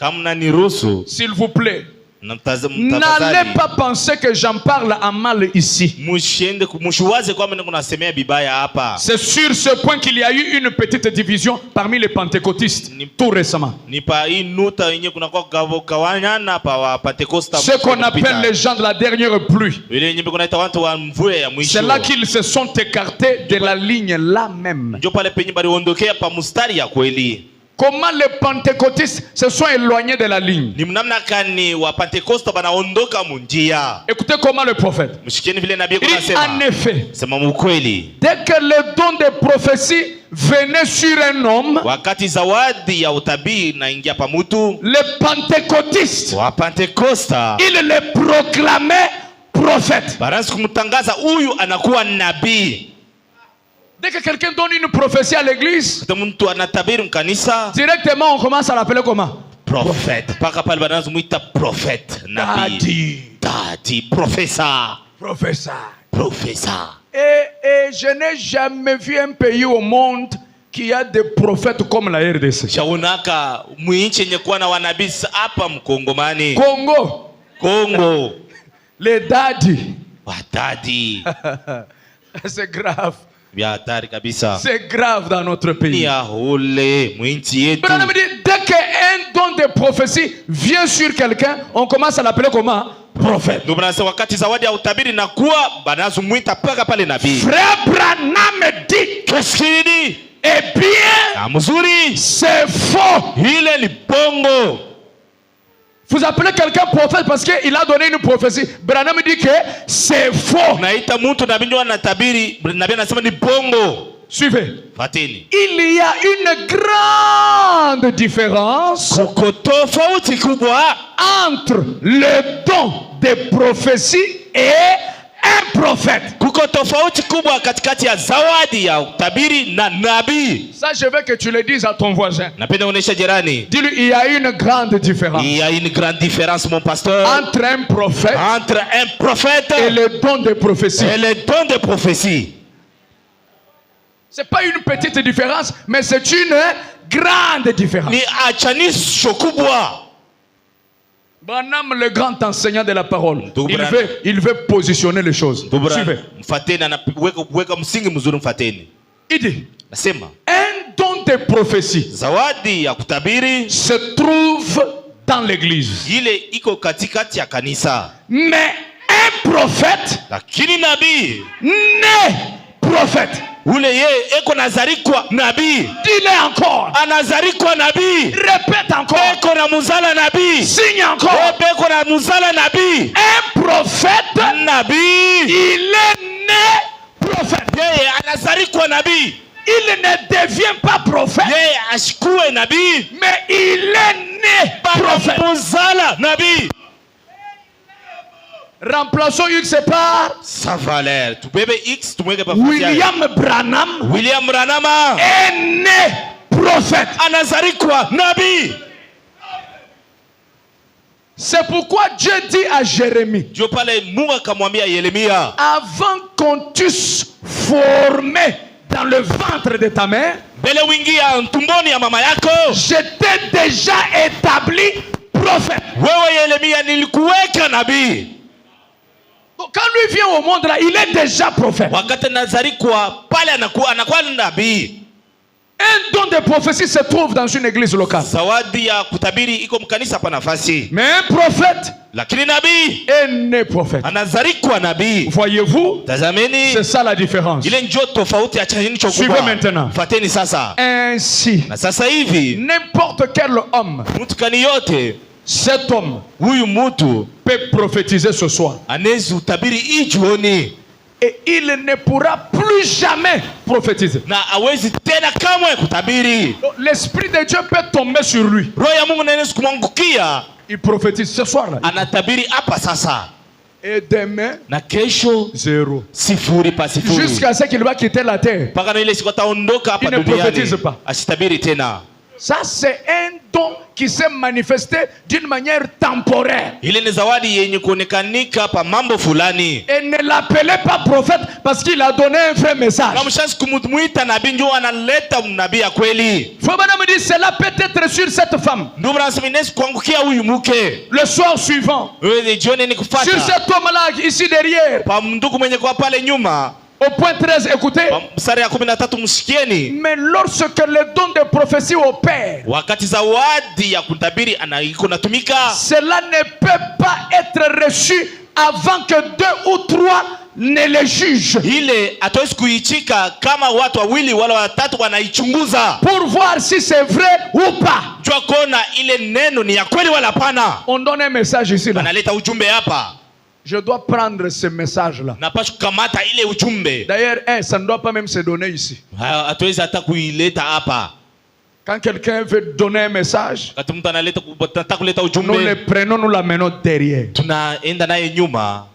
s'il vous plaît, n'allez pas penser que j'en parle en mal ici. C'est sur ce point qu'il y a eu une petite division parmi les pentecôtistes tout récemment. Ce qu'on appelle les gens de la dernière pluie. C'est là qu'ils se sont écartés de la ligne là même. Comment les pentecôtistes se sont éloignés de la ligne? Écoutez comment le prophète. En effet, dès que le don de prophétie venait sur un homme, les pentecôtistes, ils le proclamaient prophète. Dès que quelqu'un donne une prophétie à l'église, directement on commence à l'appeler comment? Prophète. Daddy. Professeur. Et je n'ai jamais vu un pays au monde qui a des prophètes comme la RDC. Congo. Les daddy. C'est grave. C'est grave dans notre pays. Dès qu'un don de prophétie vient sur quelqu'un, on commence à l'appeler comment? Prophète. Frère Branham dit, qu'est-ce qu'il dit? Eh bien, c'est faux. Il est le bongo. Vous appelez quelqu'un prophète parce qu'il a donné une prophétie. Branham dit que c'est faux. Suivez. Il y a une grande différence entre le don de prophétie et un prophète. Ça, je veux que tu le dises à ton voisin. Dis-lui, il y a une grande différence. Il y a une grande différence, mon pasteur, entre un prophète et le don de prophétie. C'est pas une petite différence, mais c'est une grande différence. Branham, le grand enseignant de la parole, il veut positionner les choses. Suivez. Il dit, un don de prophétie se trouve dans l'église. Mais un prophète n'est prophète. Dis-le encore. Répète encore. Signe encore. Un prophète, il est né prophète. Il ne devient pas prophète, mais il est né prophète. Remplaçons X par Sa valeur. Tubebe X tumweke pa fasi yake. William Branham. William Branham Est né prophète. anazarikwa nabii. C'est pourquoi Dieu dit à Jérémie, Ndio pale Mungu akamwambia Yeremia, avant qu'on t'eusse formé dans le ventre de ta mère, mbele wingia tumboni ya mama yako, j'étais déjà établi prophète. wewe Yeremia nilikuweka nabii. Donc quand lui vient au monde là, il est déjà prophète. Wakati anazarikwa pale anakuwa nabii. Un don de prophétie se trouve dans une église locale. Zawadi ya kutabiri iko mkanisa hapa nafasi. Mais un prophète Lakini nabii est né prophète. anazarikwa nabii. Voyez-vous? Tazameni, C'est ça la différence. ile njoo tofauti ya chini cho Suivez kubwa. maintenant. Fateni sasa. Ainsi, Na sasa hivi n'importe quel homme, mtu kani yote cet homme huyu mtu peut prophétiser ce soir. anaweza utabiri hii jioni Et il ne pourra plus jamais prophétiser. na hawezi tena kamwe kutabiri. Donc, l'Esprit de Dieu peut tomber sur lui. Roho ya Mungu inaweza kumwangukia, Il prophétise ce soir-là. anatabiri hapa sasa, Et demain, na kesho zéro. sifuri pa sifuri, Jusqu'à ce qu'il va quitter la terre. mpaka na ile siku ataondoka hapa Il ne prophétise duniani pas. asitabiri tena. Ça, c'est un don qui s'est manifesté d'une manière temporaire. Ile ni zawadi yenye kuonekanika pa mambo fulani. Et ne l'appelez pas prophète parce qu'il a donné un vrai message. Kama mshanzi kumuita nabii ndio analeta nabii ya kweli. Faut me dire, cela peut être sur cette femme. Ndio mnasema inaweza kuangukia huyu mke. Le soir suivant. Wewe jioni ni Sur kufuata. cet homme-là, ici derrière. Pa ndugu mwenye kwa pale nyuma. Au point 13, écoutez. Mstari ya 13 msikieni. Mais lorsque le don de prophétie opère, Wakati zawadi ya kutabiri iko natumika, cela ne peut pas être reçu avant que 2 ou 3 ne le jugent. ile hatuwezi kuichika kama watu wawili wala watatu wanaichunguza Pour voir si c'est vrai ou pas. jua kuona ile neno ni ya kweli wala hapana. On donne un message ici là. Analeta ujumbe hapa. Je dois prendre ce message-là. Napaswa kukamata ile ujumbe. D'ailleurs, ça ne doit pas même se donner ici. Hatuwezi hata kuileta hapa. Quand quelqu'un veut donner un message, Wakati mtu analeta kuleta nous ujumbe, le prenons, nous l'amenons derrière. tunaenda naye nyuma.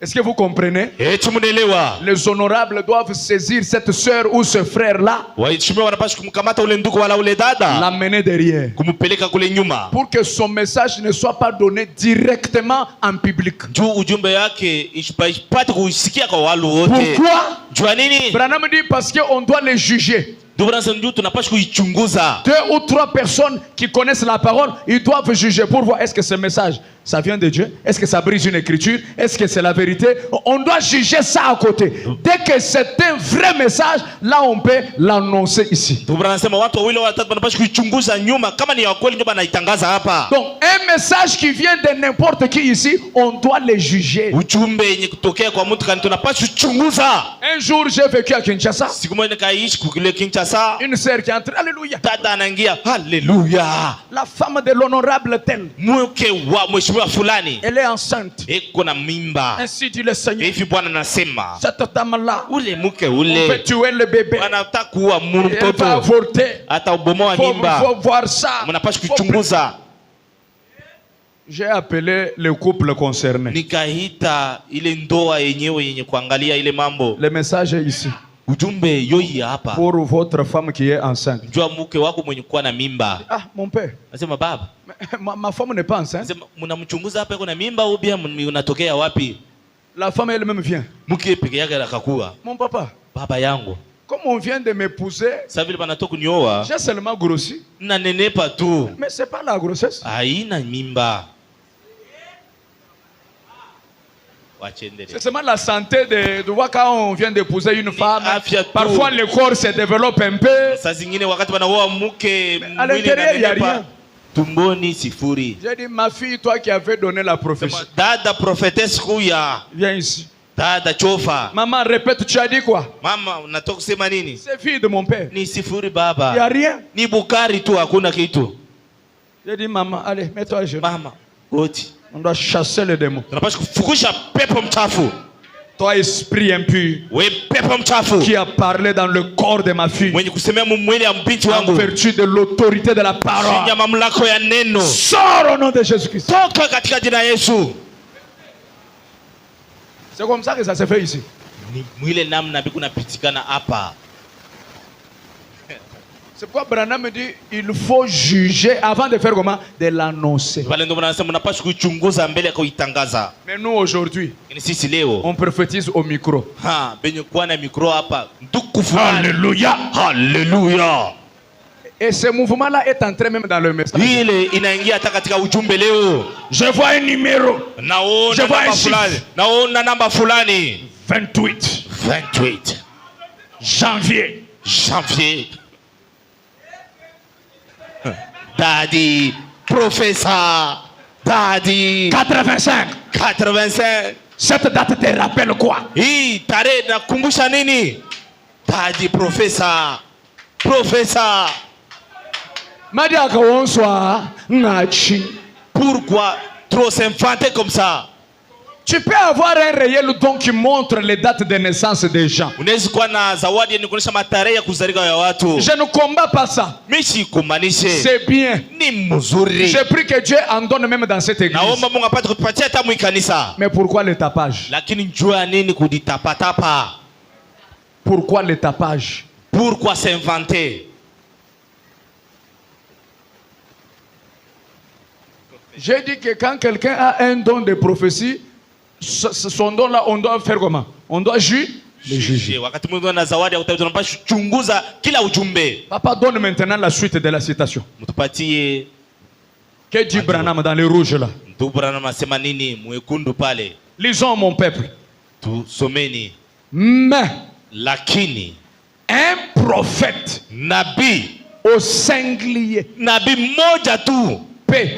Est-ce que vous comprenez? Tumeelewa. Les honorables doivent saisir cette sœur ou ce frère-là, Waheshimiwa wanapaswa kumkamata ule ndugu wala ule dada, l'amener derrière. kumpeleka kule nyuma, Pour que son message ne soit pas donné directement en public. juu ujumbe wake ipate kusikia kwa watu wote. Pourquoi? Jua nini? Branham dit parce qu'on doit les juger. Ndio bwana ndio tunapaswa kuichunguza. 2 ou 3 personnes qui connaissent la parole, ils doivent juger pour voir est-ce que ce message, ça vient de Dieu? Est-ce que ça brise une écriture? Est-ce que c'est la vérité? On doit juger ça à côté. Dès que c'est un vrai message, là on peut l'annoncer ici. Ndio bwana anasema watu wawili watatu wanapaswa kuichunguza nyuma kama ni ya kweli ndio banaitangaza hapa. Donc un message qui vient de n'importe qui ici, on doit les juger. Ujumbe yenye kutokea kwa mtu kani tunapaswa kuchunguza. Un jour j'ai vécu à Kinshasa. Siku moja nikaishi kule Kinshasa. Une sœur qui entre, alléluia. Dada anaingia, haleluya. La femme de l'honorable telle, Mke wa mheshimiwa fulani elle est enceinte. iko na mimba. Ainsi dit le Seigneur. Hivi Bwana anasema Cette dame-là, ule mke on peut ule tuer le bébé. anataka kuua Elle va mtoto avorter. hata ubomoa Faut mimba. voir ça. Mnapaswa Faut- kuchunguza. J'ai appelé le couple concerné. Nikaita ile ndoa yenyewe yenye kuangalia ile mambo. Le message est ici. Ujumbe yoi hapa. Pour votre femme qui est enceinte. Jua mke wako mwenye kuwa na mimba. Ah, mon père, Nasema baba, ma femme n'est pas enceinte. nasema mnamchunguza hapa kuna mimba au bien unatokea wapi? La femme elle-même vient. Mke peke yake akakuwa. Mon papa, Baba yangu. comme on vient de m'épouser, Sasa vile banatoka kunioa, j'ai seulement grossi. nanenepa tu. Mais c'est pas la grossesse. Haina mimba. Wachendele. C'est seulement la santé de voir quand on vient d'épouser une femme. afya tu. Parfois le corps se développe un peu. Saa zingine wakati wanaoa mke à mwili l'intérieur, il y a unanenepa, rien. tumboni sifuri. J'ai dit, ma fille, toi qui avais donné la prophétie, Sema, dada prophetess kuya, viens ici. dada chofa. Maman, répète, tu as dit quoi? Mama, unatoka kusema nini? C'est fille de mon père. Ni sifuri Il n'y a baba. rien. Ni bukari tu, hakuna kitu. J'ai dit, maman, allez, mets-toi à genoux. Mama, goti. On doit chasser les démons. Tunapaswa kufukusha pepo mchafu. Toi, esprit impur, We pepo mchafu. qui a parlé dans le corps de ma fille, Mwenye kusemea mwili ya mbinti en wangu. vertu de l'autorité de la Chini parole, ya mamlaka ya neno. sors au nom de Jésus-Christ. Toka katika jina Yesu. C'est comme ça que ça se fait ici. Ni mwile namna biku napitikana hapa. C'est pourquoi Branham me dit il faut juger avant de faire comment? De l'annoncer. Wale ndo wanasema unapaswa kuchunguza mbele ya kuitangaza. Mais nous aujourd'hui, Ni sisi leo on prophétise au micro. benye kuwa na mikro hapa nduku fulani. Alléluia. Haleluya. Et ce mouvement-là est entré même dans le message. Ile inaingia hata katika ujumbe leo. Je vois un numéro. Naona Je vois namba un fulani. chiffre. Naona namba fulani. 28 28 janvier. janvier. Daddy, professeur. Daddy. 85. 85. Cette date te rappelle quoi? Hii tarehe nakumbusha nini? Daddy, professeur. Professeur. Madia Kawonswa Ngachi. Pourquoi trop s'infanter comme ça? Tu peux avoir un réel don qui montre les dates de naissance des gens. Unaweza kuwa na zawadi yenye kuonyesha matarehe ya kuzaliwa ya watu. Je ne combats pas ça. Mishi kumanishe. C'est bien. Ni mzuri. Je prie que Dieu en donne même dans cette église. Naomba Mungu apate kutupatia hata mwikanisa. Mais pourquoi le tapage? Lakini njua nini kuditapatapa? Pourquoi le tapage? Pourquoi s'inventer? J'ai dit que quand quelqu'un a un don de prophétie, son don là, on doit faire comment? On doit juger. Wakati Mungu ana zawadi ya utabiri tunapaswa kuchunguza kila ujumbe. Papa donne maintenant la suite de la citation. Mtupatie Que dit Branham dans les rouges là? ndugu Branham anasema nini mwekundu pale? Lisons mon peuple. Tusomeni. Mais Lakini un prophète nabii au singulier nabii mmoja tu P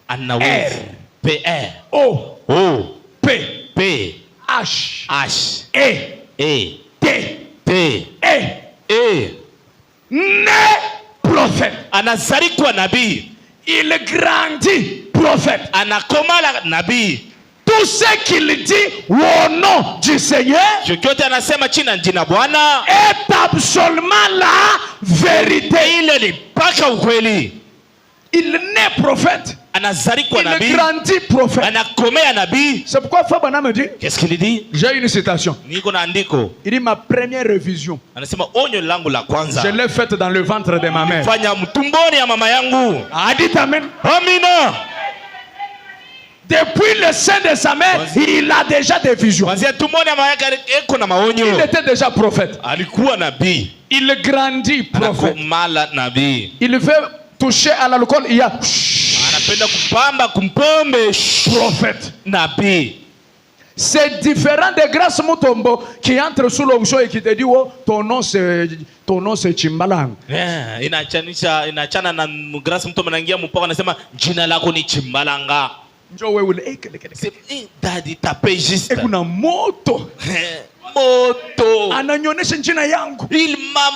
anaweza PR O O P P H H E E T T E E né prophète. anazarikwa nabii, Il grandit prophète. anakomala nabii. Tout ce qu'il dit au nom du Seigneur Chochote anasema chini ya jina Bwana est absolument la vérité. ile ni mpaka ukweli. Il naît prophète. Anazarikwa Il nabii, grandit prophète. anakomea nabii. C'est pourquoi Fabana me dit, Qu'est-ce qu'il dit? j'ai une citation. Niko na andiko. Il dit ma première révision, Anasema onyo langu la je kwanza l'ai faite dans le ventre de ma mère. fanya mtumboni ya mama yangu. A dit amen. Amina. Depuis le sein de sa mère, il a déjà des visions. Kwanzia tumboni ya mama yake eko na maonyo. Il était déjà prophète. Alikuwa nabii. Il grandit prophète. Anakomala nabii. Il veut toucher à l'alcool, il y a Anapenda kupamba kumpombe. prophète. Nabii. C'est différent de Grâce Mutombo qui entre sous l'onction et qui te dit oh, ton nom c'est Chimbalang. Yeah, inachana na Grace mtu anaingia mpaka anasema jina lako ni Chimbalanga. Njoo wewe Daddy tape juste. kuna moto Moto. ananyonyesha jina yangu. Il m'a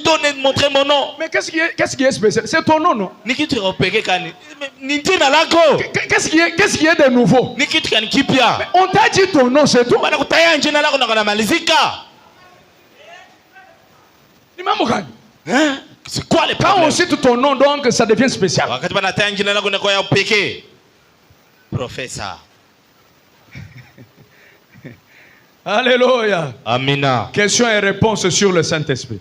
donné montré mon nom. Mais qu'est-ce qui est spécial? C'est ton nom, non? Ni kitu ya upekee kani? Ni jina lako. Qu'est-ce qui est de nouveau? Ni kitu kani kipya. On t'a dit ton nom, c'est tout. Bana kutaya jina lako na kunamalizika. Ni mambo gani? C'est quoi le Quand problème? on cite ton nom, donc ça devient spécial. Wakati bana taya jina lako na kwa ya upekee. Professeur. Alléluia. Amina. Questions et réponses sur le Saint-Esprit.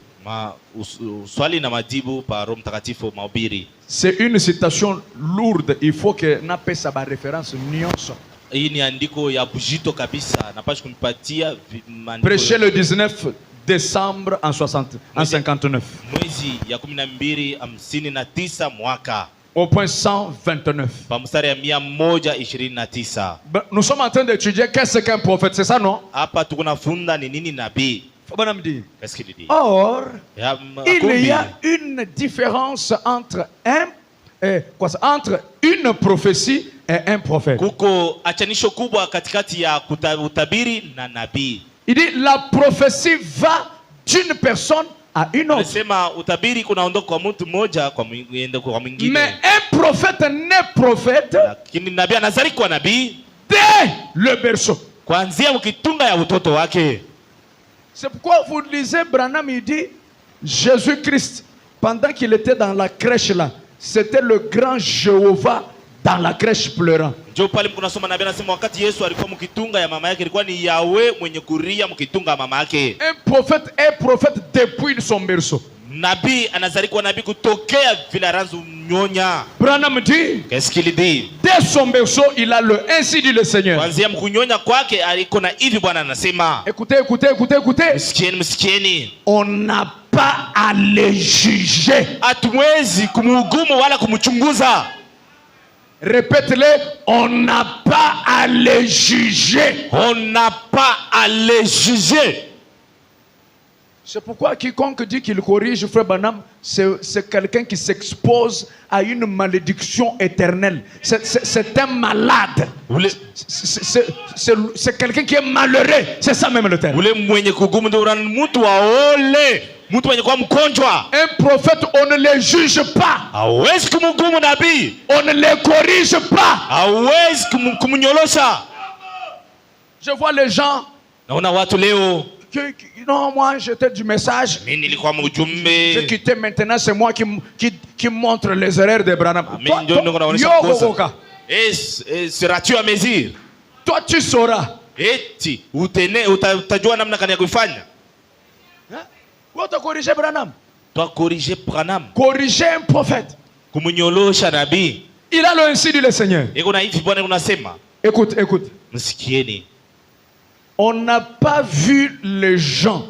Swali na majibu pa Roho Mtakatifu mahubiri. C'est une citation lourde. Il faut que nape sa référence nyonso. Hii ni andiko ya bujito kabisa. Napaswa kunipatia maandiko. Prêché le 19 décembre en 59. Mwezi ya 12:59 mwaka. Au point 129. Pa mstari ya 129. Nous sommes en train d'étudier qu'est-ce qu'un prophète, c'est ça, non? Hapa tuko nafunda ni nini nabii. Qu'est-ce qu'il dit? Or, il y a une différence entre entre une prophétie et un prophète. Kuko achanisho kubwa katikati ya utabiri na nabii. Il dit la prophétie va d'une personne à une autre. Anasema utabiri kunaondoka kwa mtu mmoja kwa mwingine kwa mwingine. Mais un prophète n'est prophète. Lakini nabii anazalikuwa nabii dès le berceau. Kuanzia ukitunga ya utoto wake. C'est pourquoi vous lisez Branham, il dit Jésus-Christ, pendant qu'il était dans la crèche là, c'était le grand Jéhovah dans la crèche pleurant. Ndio pale mkunasoma nabii anasema wakati Yesu alikuwa mkitunga ya mama yake ilikuwa ni Yahweh mwenye kuria mkitunga ya mama yake. Un prophète est prophète depuis son berceau. Nabii anazalikuwa nabii kutokea vile ranzu nyonya. Branham dit, Qu'est-ce qu'il dit? dès son berceau, il a le ainsi dit le Seigneur. Kuanzia mkunyonya kwake aliko na hivi Bwana anasema. Écoutez, écoutez, écoutez, écoutez. Msikieni, msikieni. On n'a pas à les juger. Hatuwezi kumhukumu wala kumchunguza. Répète-le, on n'a pas à les juger. On n'a pas à les juger. C'est pourquoi quiconque dit qu'il corrige Frère Branham, c'est quelqu'un qui s'expose à une malédiction éternelle. C'est un malade. C'est quelqu'un qui est malheureux. C'est ça même le terme. Un prophète, on ne les juge pas. On ne les corrige pas. Je vois les gens. Non, moi j'étais du message. J'ai quitté maintenant, c'est moi qui montre les erreurs de Branham. Seras-tu à mesure? Toi tu sauras. Utajua namna gani ya kuifanya. Toi corriger Branham. Toi corriger Branham. Corriger un prophète. Kumnyolosha nabii. Il a le ainsi dit le Seigneur. Écoute, écoute. On n'a pas vu les gens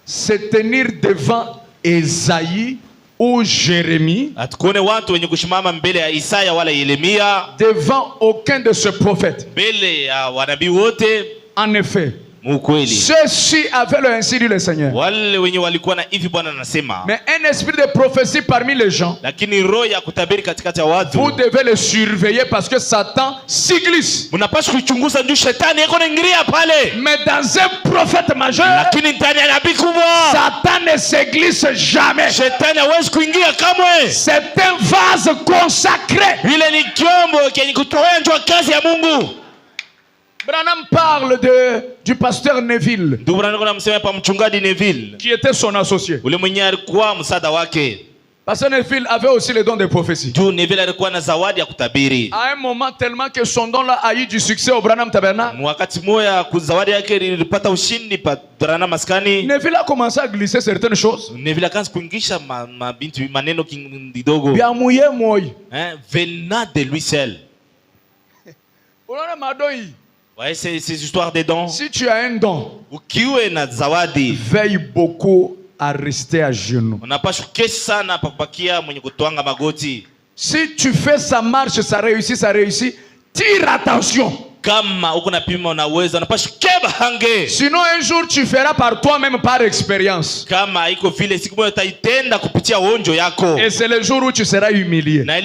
se tenir devant Esaïe ou Jérémie, devant aucun de ces prophètes. En effet, ceux-ci avaient le ainsi dit le Seigneur. Mais un esprit de prophétie parmi les gens, vous devez le surveiller parce que Satan s'y glisse. Mais dans un prophète majeur, Satan ne se glisse jamais. C'est un vase consacré. Branham parle du pasteur Neville, qui était son associé. Pasteur Neville avait aussi le don de prophétie. À un moment tellement que son don là a eu du succès au Branham Tabernacle, Neville a commencé à glisser certaines choses. Bien mouillé, venant de lui seul. Ouais, ces histoires de dons. Si tu as un don, veille beaucoup à rester à genoux. Si tu fais sa marche, ça réussit, tire attention. Sinon un jour tu feras par toi-même par expérience. Et c'est le jour où tu seras humilié. Non,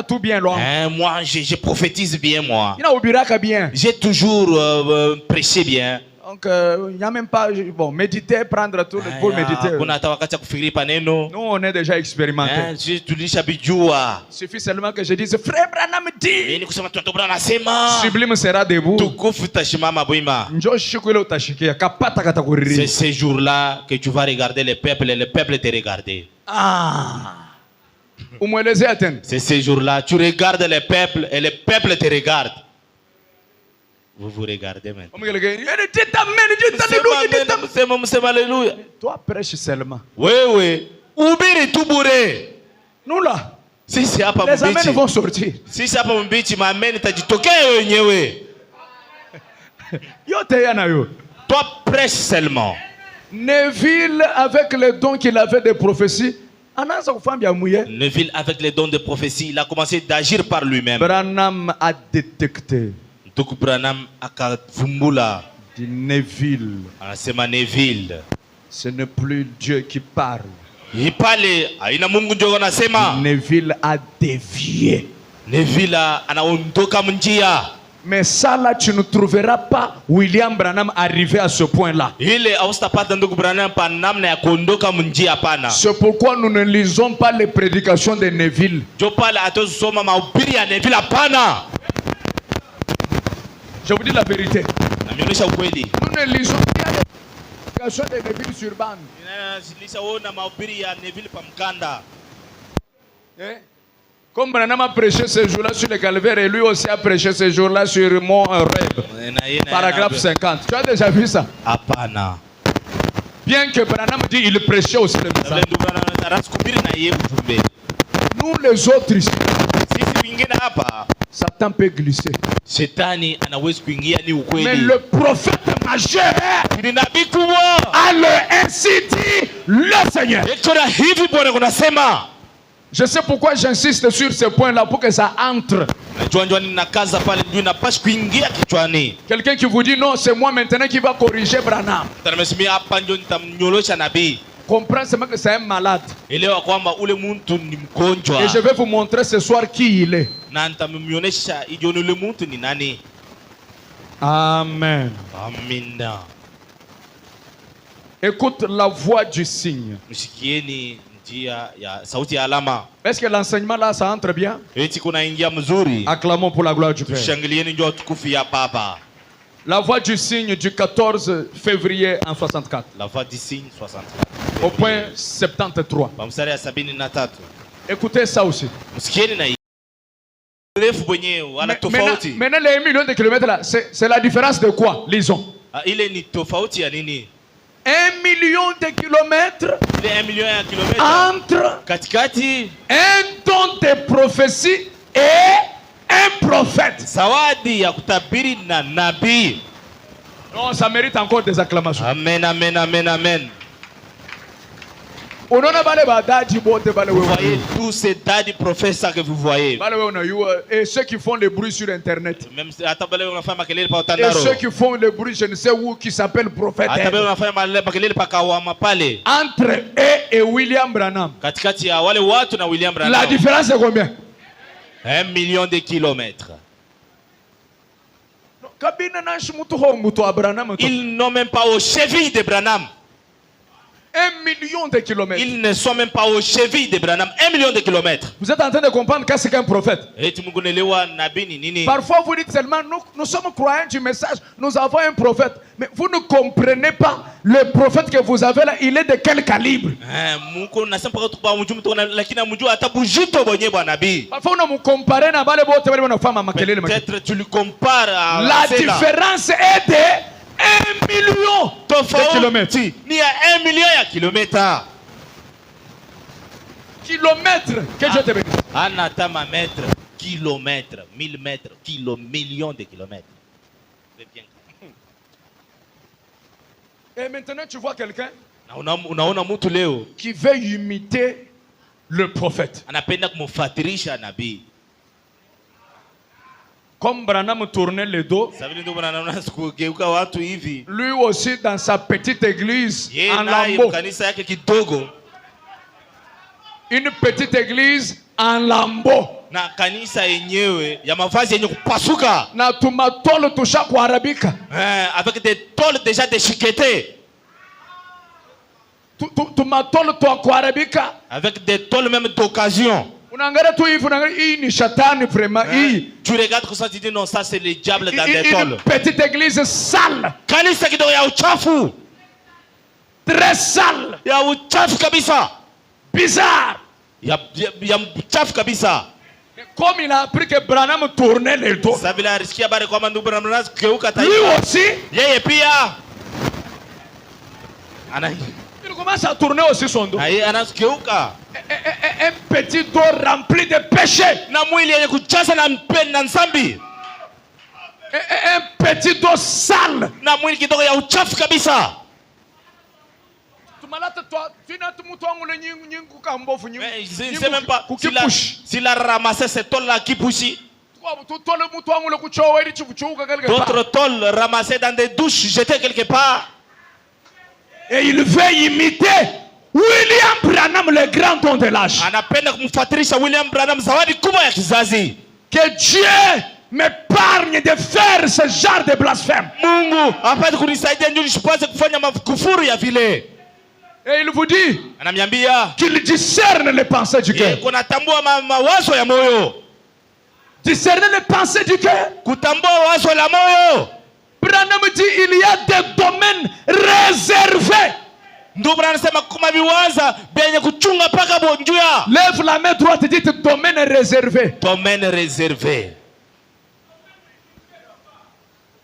tout bien loin. Moi je prophétise bien moi. J'ai toujours prêché bien. Donc, il n'y a même pas... Bon, méditer, prendre tout le pour méditer. Nous, on est déjà expérimenté. Il suffit seulement que je dise, Frère Branham dit, sublime sera debout. C'est ce jour-là que tu vas regarder le peuple et le peuple te regarder. C'est ce jour-là, tu regardes le peuple et le peuple te regarde. Vous vous regardez maintenant. Toi, prêche seulement. Oui. Ubiri tubure. Nous là. Les amens vont sortir. Si c'est pas mbichi, ma amène tajitokea wenyewe. Toi, prêche seulement. Neville, avec le don qu'il avait de prophétie, Neville, avec les dons de prophétie, il a commencé d'agir par lui-même. Branham a détecté. Donc Branham akavumbula. Neville. Neville. Ce n'est plus Dieu qui parle. Neville a dévié. Neville anaondoka njia. Mais ça là, tu ne trouveras pas William Branham arrivé à ce point-là. C'est pourquoi nous ne lisons pas les prédications de Neville. Je vous dis la vérité. Nous ne lisons pas les prédications de Neville sur bande. Comme Branham a prêché ce jour-là sur le calvaire et lui aussi a prêché ce jour-là sur Mont Horeb. Paragraphe 50. Tu as déjà vu ça? Hapana. Bien que Branham dit il prêchait aussi le message. Nous les autres ici, Satan peut glisser. Mais le prophète majeur a ainsi dit le Seigneur. Je sais pourquoi j'insiste sur ce point-là, pour que ça entre. Quelqu'un qui vous dit non, c'est moi maintenant qui va corriger Branham. Comprends seulement que c'est un malade. Et je vais vous montrer ce soir qui il est. Amen. Écoute la voix du signe. Est-ce que l'enseignement là ça entre bien? Acclamons pour la gloire du Père. La voix du signe du 14 février en 64. La voix du signe 64. Au point 73. Écoutez ça aussi. Maintenant les millions de kilomètres là, c'est la différence de quoi? Lisons. 1 million de kilomètres entre un don de prophétie et un prophète. Non, ça mérite encore des acclamations. Amen, amen, amen, amen. Vous voyez tous ces tas de professeurs que vous voyez. Et ceux qui font le bruit sur internet. Et ceux qui font le bruit, je ne sais où, qui s'appellent prophète. Entre eux et William Branham. La différence est combien? 1 million de kilomètres. Ils n'ont même pas aux chevilles de Branham. 1 million de kilomètres. Ils ne sont même pas aux chevilles de Branham. 1 million de kilomètres. Vous êtes en train de comprendre qu'est-ce qu'un prophète. Parfois vous dites seulement nous sommes croyants du message, nous avons un prophète. Mais vous ne comprenez pas le prophète que vous avez là, il est de quel calibre. Parfois vous comparez. Peut-être tu le compares à la différence est de 1 million de kilomètres. Il y a 1 million de kilomètres. Kilomètres. Que je te bénisse. Anatama mètre, kilomètres, 1000 mètres, millions de kilomètres. Et maintenant tu vois quelqu'un qui veut imiter le prophète. Comme Branham tournait le dos, lui aussi dans sa petite église en lambeaux. Une petite église en lambeaux. Na tumatolo tusha kwa arabika. Avec des tôles déjà déchiquetées. Tumatolo to kwa arabika. Avec des tôles même d'occasion. Tu regardes comme ça, tu dis non, ça c'est le diable dans des tôles. Une petite église sale. Très sale. Bizarre. Comme il a appris que Branham tournait le dos. Lui aussi. Il commence à tourner aussi son dos. Un petit dos rempli de péché. Un petit dos sale. Je ne sais même pas s'il a ramassé cette tôle-là qui pousse. D'autres tôles ramassées dans des douches, jetées quelque part. Et il veut imiter William Branham, le grand don de l'âge. Que Dieu m'épargne de faire ce genre de blasphème. Et il vous dit qu'il discerne les pensées du cœur. Discerner les pensées du cœur. Branham dit il y a des domaines réservés Ndio Bwana anasema kama viwanza benye kuchunga paka bonjua. Lève la main droite et dis domaine réservé. Domaine réservé.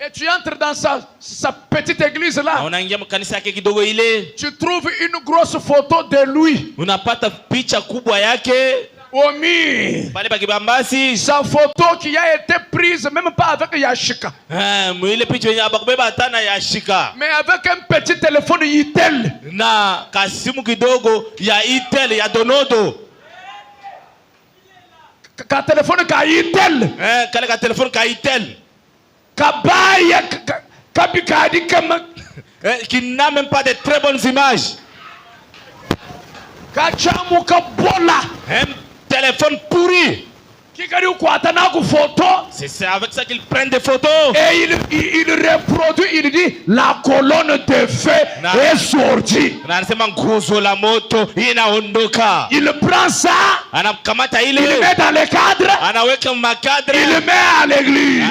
Et tu entres dans sa petite église là. Unaingia mkanisa yake kidogo ile. Tu trouves une grosse photo de lui. Unapata picha kubwa yake. Au mur. Pale pa kibambasi. Sa photo qui a été prise même pas avec Yashika. Ile picha yenye abakubeba hata Yashika. Mais avec un petit téléphone Itel. Na kasimu kidogo ya Itel ya Donodo. Ka téléphone ka Itel. Kale ka téléphone ka Itel. Kabaya kabikadi kama. Qui n'a même pas de très bonnes images. Kachamu kabola. Téléphone pourri. C'est avec ça qu'ils prennent des photos. Et il reproduit, il dit la colonne de feu est sortie. Il prend ça, il le met dans le cadre, il le met à l'église.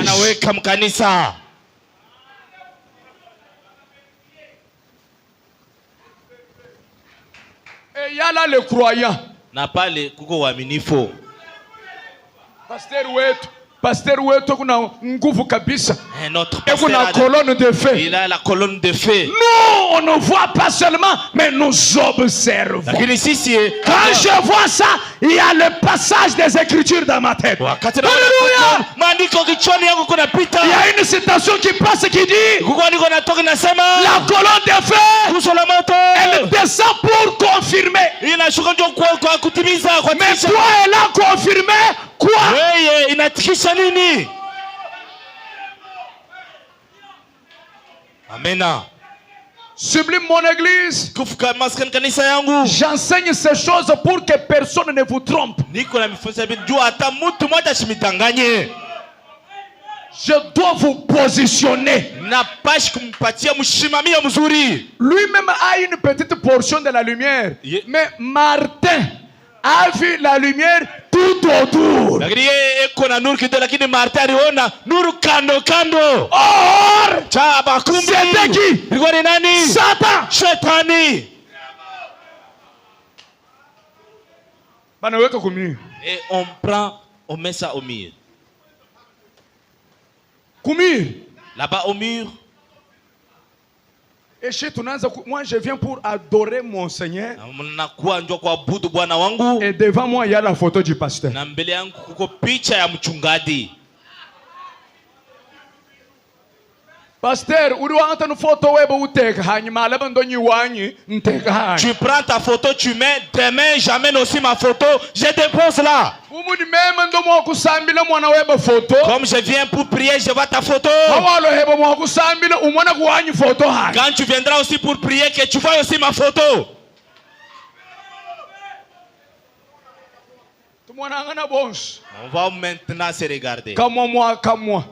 Et il y a là le croyant. Na pale kuko waaminifu. Pasteur wetu kuna nguvu kabisa. Notre pasteur a colonne de feu. Il a la colonne de feu. Nous on ne voit pas seulement, mais nous observons. Quand je vois ça, il y a le passage des Écritures dans ma tête. Alléluia. Il y a une citation qui passe qui dit la colonne de feu, elle descend pour confirmer. Mais toi elle a confirmé quoi? Amen. Sublime mon église. J'enseigne ces choses pour que personne ne vous trompe. Je dois vous positionner. Lui-même a une petite portion de la lumière. Mais Martin a vu la lumière tout autour. Or, c'était qui? Satan. Et on prend, on met ça au mur. Là-bas au mur. Et moi je viens pour adorer mon Seigneur. Et devant moi il y a la photo du pasteur. Pasteur, tu prends ta photo, tu mets demain, j'amène aussi ma photo, je dépose là. Comme je viens pour prier, je vois ta photo. Quand tu viendras aussi pour prier, que tu vois aussi ma photo. On va maintenant se regarder. Comme moi.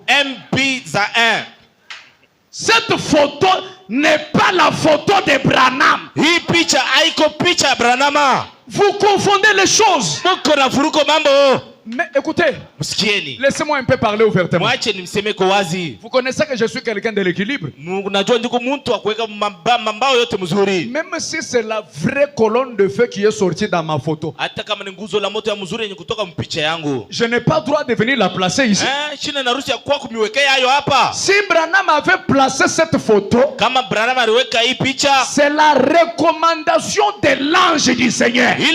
Un bis à un. Cette photo n'est pas la photo de Branham. Vous confondez les choses. Mais écoutez, laissez-moi un peu parler ouvertement. Vous connaissez que je suis quelqu'un de l'équilibre. Même si c'est la vraie colonne de feu qui est sortie dans ma photo, je n'ai pas le droit de venir la placer ici. Si Branham avait placé cette photo, c'est la recommandation de l'ange du Seigneur. Et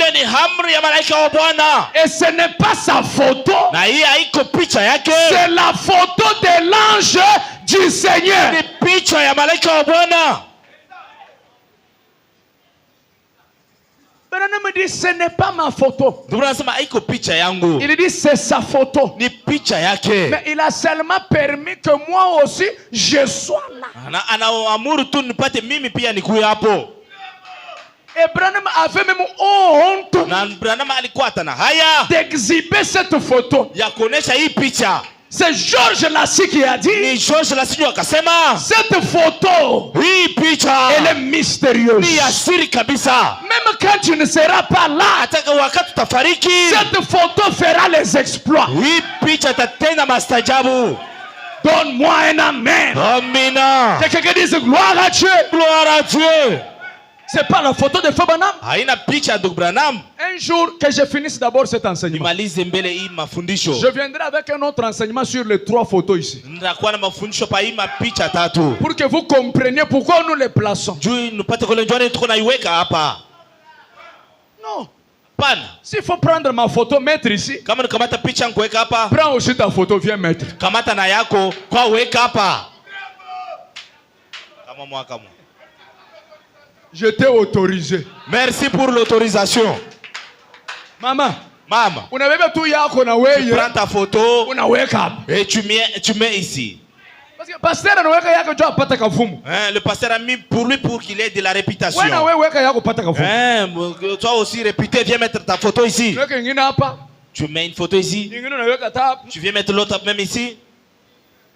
ce n'est pas sa photo, c'est la photo de l'ange du Seigneur. Branham dit ce n'est pas ma photo. Il dit c'est sa photo. Mais il a seulement permis que moi aussi je sois là. Et Branham avait même honte d'exhiber cette photo. C'est Georges Lassie qui a dit cette photo elle est mystérieuse. Même quand tu ne seras pas là, cette photo fera les exploits. Donne-moi un amen. Quelqu'un dise gloire à Dieu. C'est pas la photo de Feu Branham. haina picha ya ndugu Branham. Un jour que je finisse d'abord cet enseignement, Nimalize mbele hii mafundisho. je viendrai avec un autre enseignement sur les 3 photos ici. Nitakuwa na mafundisho pa hii mapicha 3. Pour que vous compreniez pourquoi nous les plaçons. Juu nupate kule njoni tuko naiweka hapa. Non. Pana. S'il faut prendre ma photo, mettre ici, Kama nikamata picha nikuweka hapa, prends aussi ta photo, viens mettre. kamata na yako kwa weka hapa. Kama mwaka mwa. Je t'ai autorisé. Merci pour l'autorisation. Maman, Mama, unabeba tu yako na tu wewe, prends ta photo unaweka hapa. et tu mets ici. Parce que pasteur anaweka yako tu apate kavumu. Le pasteur a mis pour lui pour qu'il ait de la réputation. Wewe na wewe weka yako apate kavumu. Toi aussi réputé, viens mettre ta photo ici. Weka nyingine hapa, Tu mets une photo ici. nyingine unaweka hapa, Tu viens mettre l'autre même ici.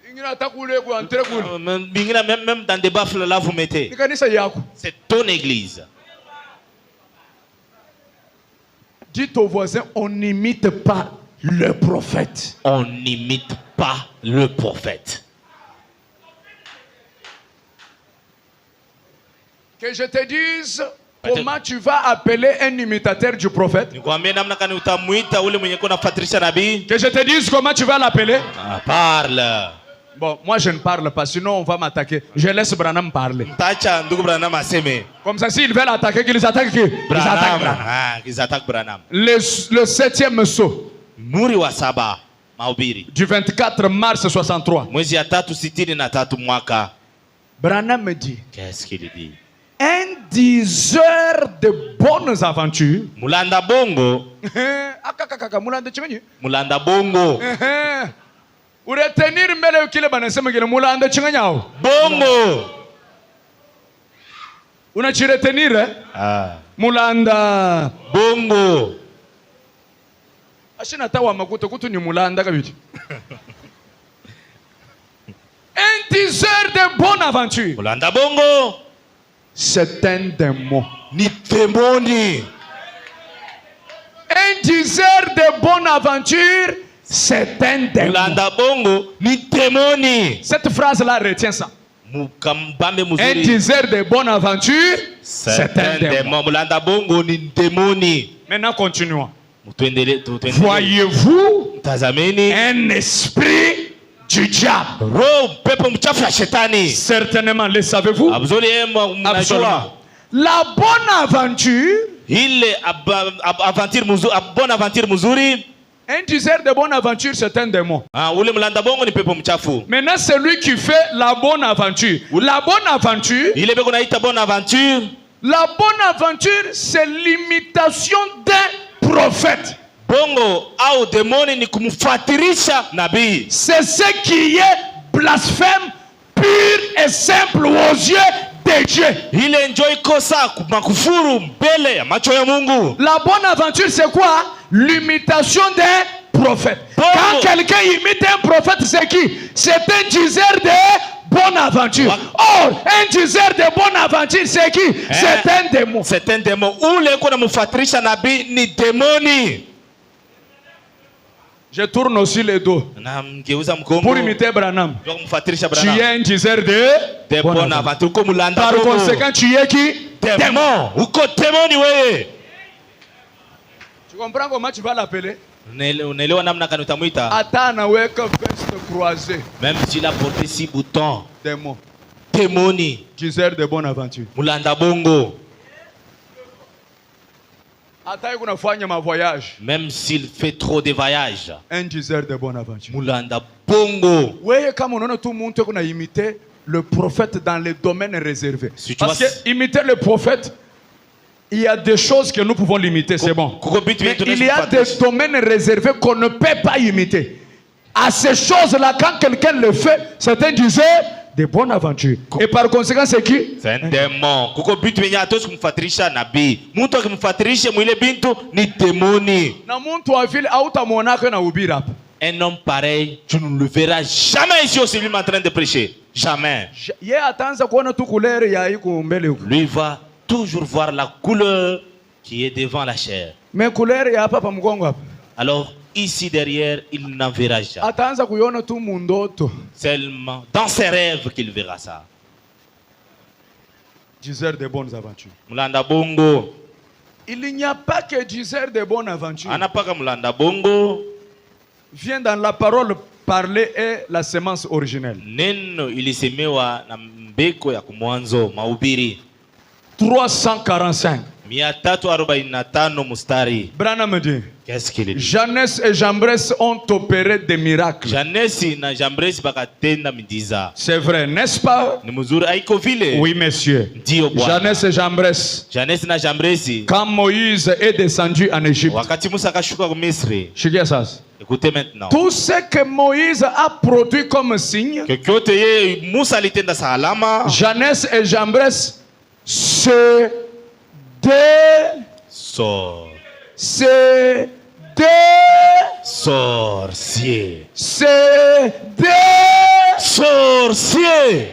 nyingine hata kule kwa entre kule. Même dans des baffles là vous mettez. Ni kanisa yako. C'est ton église. Dites aux voisins, on n'imite pas le prophète. On n'imite pas le prophète. Que je te dise comment tu vas appeler un imitateur du prophète. Nikwambie namna gani utamuita ule mwenye kuna fatirisha nabii. Que je te dise comment tu vas l'appeler. Parle. Bon, moi je ne parle pas, sinon on va m'attaquer. Je laisse Branham parler. Mtacha ndugu Branham aseme. Comme ça, s'ils veulent attaquer, qu'ils attaquent qui? Ils attaquent Branham. Ils attaquent Branham. Le 7e saut Muri wa saba mahubiri. du 24 mars 63. Mwezi ya 363 mwaka. Branham me dit, Qu'est-ce qu'il dit? un diseur de bonnes aventures. Mulanda bongo. Mulanda chimenyi. Mulanda bongo. Uretenir mbele kile banasema kile mulanda chinganyao. Bongo. Unachiretenir mulanda bongo. Ashina tawa makuto kutu ni mulanda kabiti. Un diseur de bonne aventure. Mulanda bongo. C'est un démon. Ni démoni. Un diseur de bonne aventure, c'est un démon. Mulanda bongo ni démoni. Cette phrase-là, retiens ça. Mukambambe Un muzuri. diseur de bonne aventure, c'est un démon. Mulanda bongo ni démoni. Maintenant, continuons. Tuendele. Voyez-vous Tazameni. un esprit du diable? Roho pepo mchafu ya shetani. Certainement, le savez-vous? Absolument. Absolument. La bonne aventure, Ile bonne aventure muzuri. un diseur de bonne aventure, c'est un démon. Ule mulanda bongo ni pepo mchafu. Maintenant, celui qui fait la bonne aventure. La bonne aventure, Ile beko naita bonne aventure. la bonne aventure, c'est l'imitation d'un prophète. Bongo au demoni ni kumfuatirisha nabii. C'est ce qui est blasphème pur et simple aux yeux de Dieu. Ile enjoy kosa makufuru mbele ya macho ya Mungu. La bonne aventure, c'est quoi? L'imitation d'un prophète. Bongo. Quand quelqu'un imite un prophète, c'est qui? C'est un diseur de bonne aventure. Or, un diseur de bonne aventure, c'est qui? C'est un démon. C'est un démon. Ule kuna mfuatirisha nabii ni demoni. Je tourne aussi les dos Na mgeuza mgongo. pour imiter Branham. Kwa kumfuatirisha Tu Branham. es un diseur de Bonne aventure ko mulanda Par bongo. conséquent, tu es qui? Démon. Uko demoni wewe. Tu comprends comment tu vas l'appeler? Unaelewa namna gani utamuita? Attends, anaweka veste croisée. Même s'il a porté 6 boutons. Démon. Demoni. Diseur de bonne aventure. Mulanda bongo. Hata yuko nafanya ma voyage. Même s'il fait trop de voyages. Un diseur de bonne aventure. Mulanda bongo. Oui, comme on a tout le monde qui a imité le prophète dans les domaines réservés. Si tu Parce vois- que imiter le prophète, il y a des choses que nous pouvons l'imiter, c'est bon. Mais il y a des domaines réservés qu'on ne peut pas imiter. À ces choses-là, quand quelqu'un le fait, c'est un diseur de bonne aventure. Et par conséquent, c'est qui? C'est un démon. Kuko bitu wenye hatoshi kumfuatirisha nabii. Mtu akimfuatirisha mwile bintu ni demoni. Na muntu wa vile hautamwonaka na ubiri hapa. Un homme pareil, tu ne le verras jamais ici au Sylvie en train de prêcher. Jamais. Yeye ataanza kuona tu couleur ya iko mbele huko. Lui va toujours voir la couleur qui est devant la chair. Mais couleur ya hapa pa mgongo hapa. Alors, ici derrière, il n'en verra jamais. Ataanza kuiona tu mundoto. Seulement dans ses rêves qu'il verra ça. diseur de bonnes aventures. mulanda bongo. Il n'y a pas que diseur de bonnes aventures. Anapaka mulanda bongo. Vient dans la parole parler est la semence originelle. Neno ilisemewa na mbeko ya kumwanzo mahubiri 345. 345 mustari. Branham dit, Qu'est-ce qu'il dit? Jeannès et Jambres ont opéré des miracles. Janesi na Jambres bakatenda miujiza. C'est vrai, n'est-ce pas? Ni mzuri haiko vile? Oui, monsieur. Ndio bwana. Jeannès et Jambres, Janesi na Jambresi quand Moïse est descendu en Égypte. wakati Musa akashuka kwa Misri. Chikia sasa. Écoutez maintenant. Tout ce que Moïse a produit comme signe, Kyokyote ye Musa alitenda sa alama. Jeannès et Jambres, c'est des sorcier. Sorcier.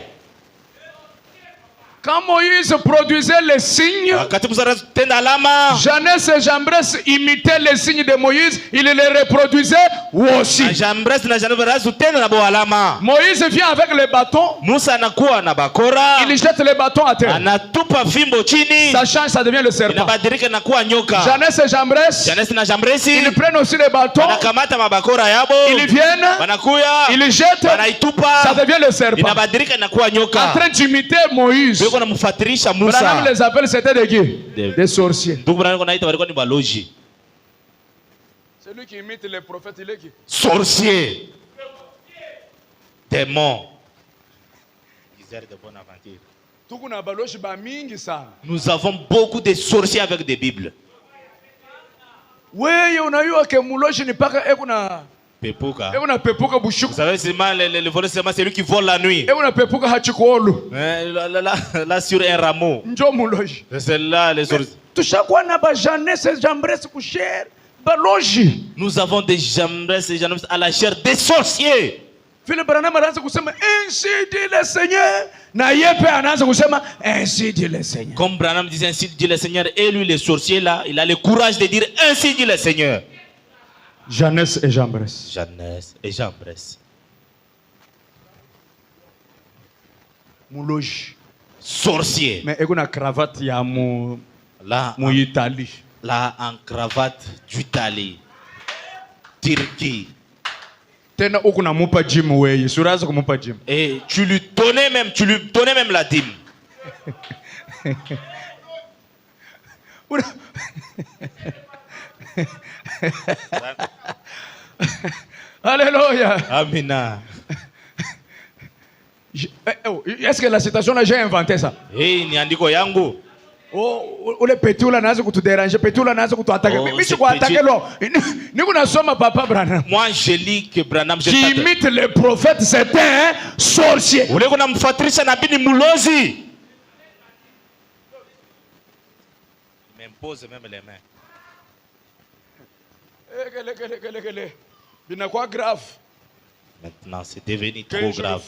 Quand Moïse produisait les signes, Wakati Musa anatenda alama. Jeannès et Jambres imitaient les signes de Moïse, ils les reproduisaient aussi. Na Jambres na Jambres utenda na bo alama. Moïse vient avec le bâton, Musa anakuwa na bakora. il jette le bâton à terre. Anatupa fimbo chini. Ça change, ça devient le serpent. Inabadilika na kuwa nyoka. Jeannès et Jambres, Janesi na Jambresi ils prennent aussi le bâton, wanakamata mabakora yabo. ils viennent, Wanakuya. ils jettent, Wanaitupa. ça devient le serpent. Inabadilika na kuwa En nyoka. train d'imiter Moïse. Biko namfuatilisha Branham Musa. les appelle, c'était des qui? Des sorciers. Ndugu Branham naita walikuwa ni baloji. Celui qui imite les prophètes, il est qui? Sorcier. Démon. Diseur de bonne aventure. Tukuna baloshi ba mingi sana. Nous avons beaucoup de sorciers avec des Bibles. Wewe unajua ke muloshi ni paka Pepuka. pepuka Vous bushuku. savez, le voleur, c'est lui qui vole la nuit. Pepuka hachikuolu. Là, sur un rameau. Njo muloshi. C'est là les sorciers. Tushakuwa na ba Jeannès et Jambres kushare baloshi. Nous avons des Jambres et Jambres à la chair des sorciers. Vile Branham anaanza kusema ainsi dit le Seigneur, na yepe anaanza kusema ainsi dit le Seigneur. Comme Branham disait ainsi dit le Seigneur, et lui le sorcier là, il a le courage de dire ainsi dit le Seigneur. Jeannès et Jambres. Jeannès et Jambres. Muloshi. Sorcier. Mais ekuna cravate ya mu Là, Italie. là en cravate d'Italie. Turquie. Tena ukuna mupa gym wewe. Suraza kumupa gym. Et tu lui donnais même la dîme. Alléluia. Amina. Est-ce que la citation là j'ai inventé ça? Hey, ni andiko yangu. Oh, ule petula anaanza kutudéranger, petula anaanza kutuataka. Oh, Mimi sikuataka lo. Niko nasoma papa Branham. Moi, je lis que Branham Qui imite le prophète, c'était un sorcier. ule kuna mfuatilisha nabii ni mulozi. M'impose même les mains. Binakuwa grave. Maintenant, c'est devenu trop grave.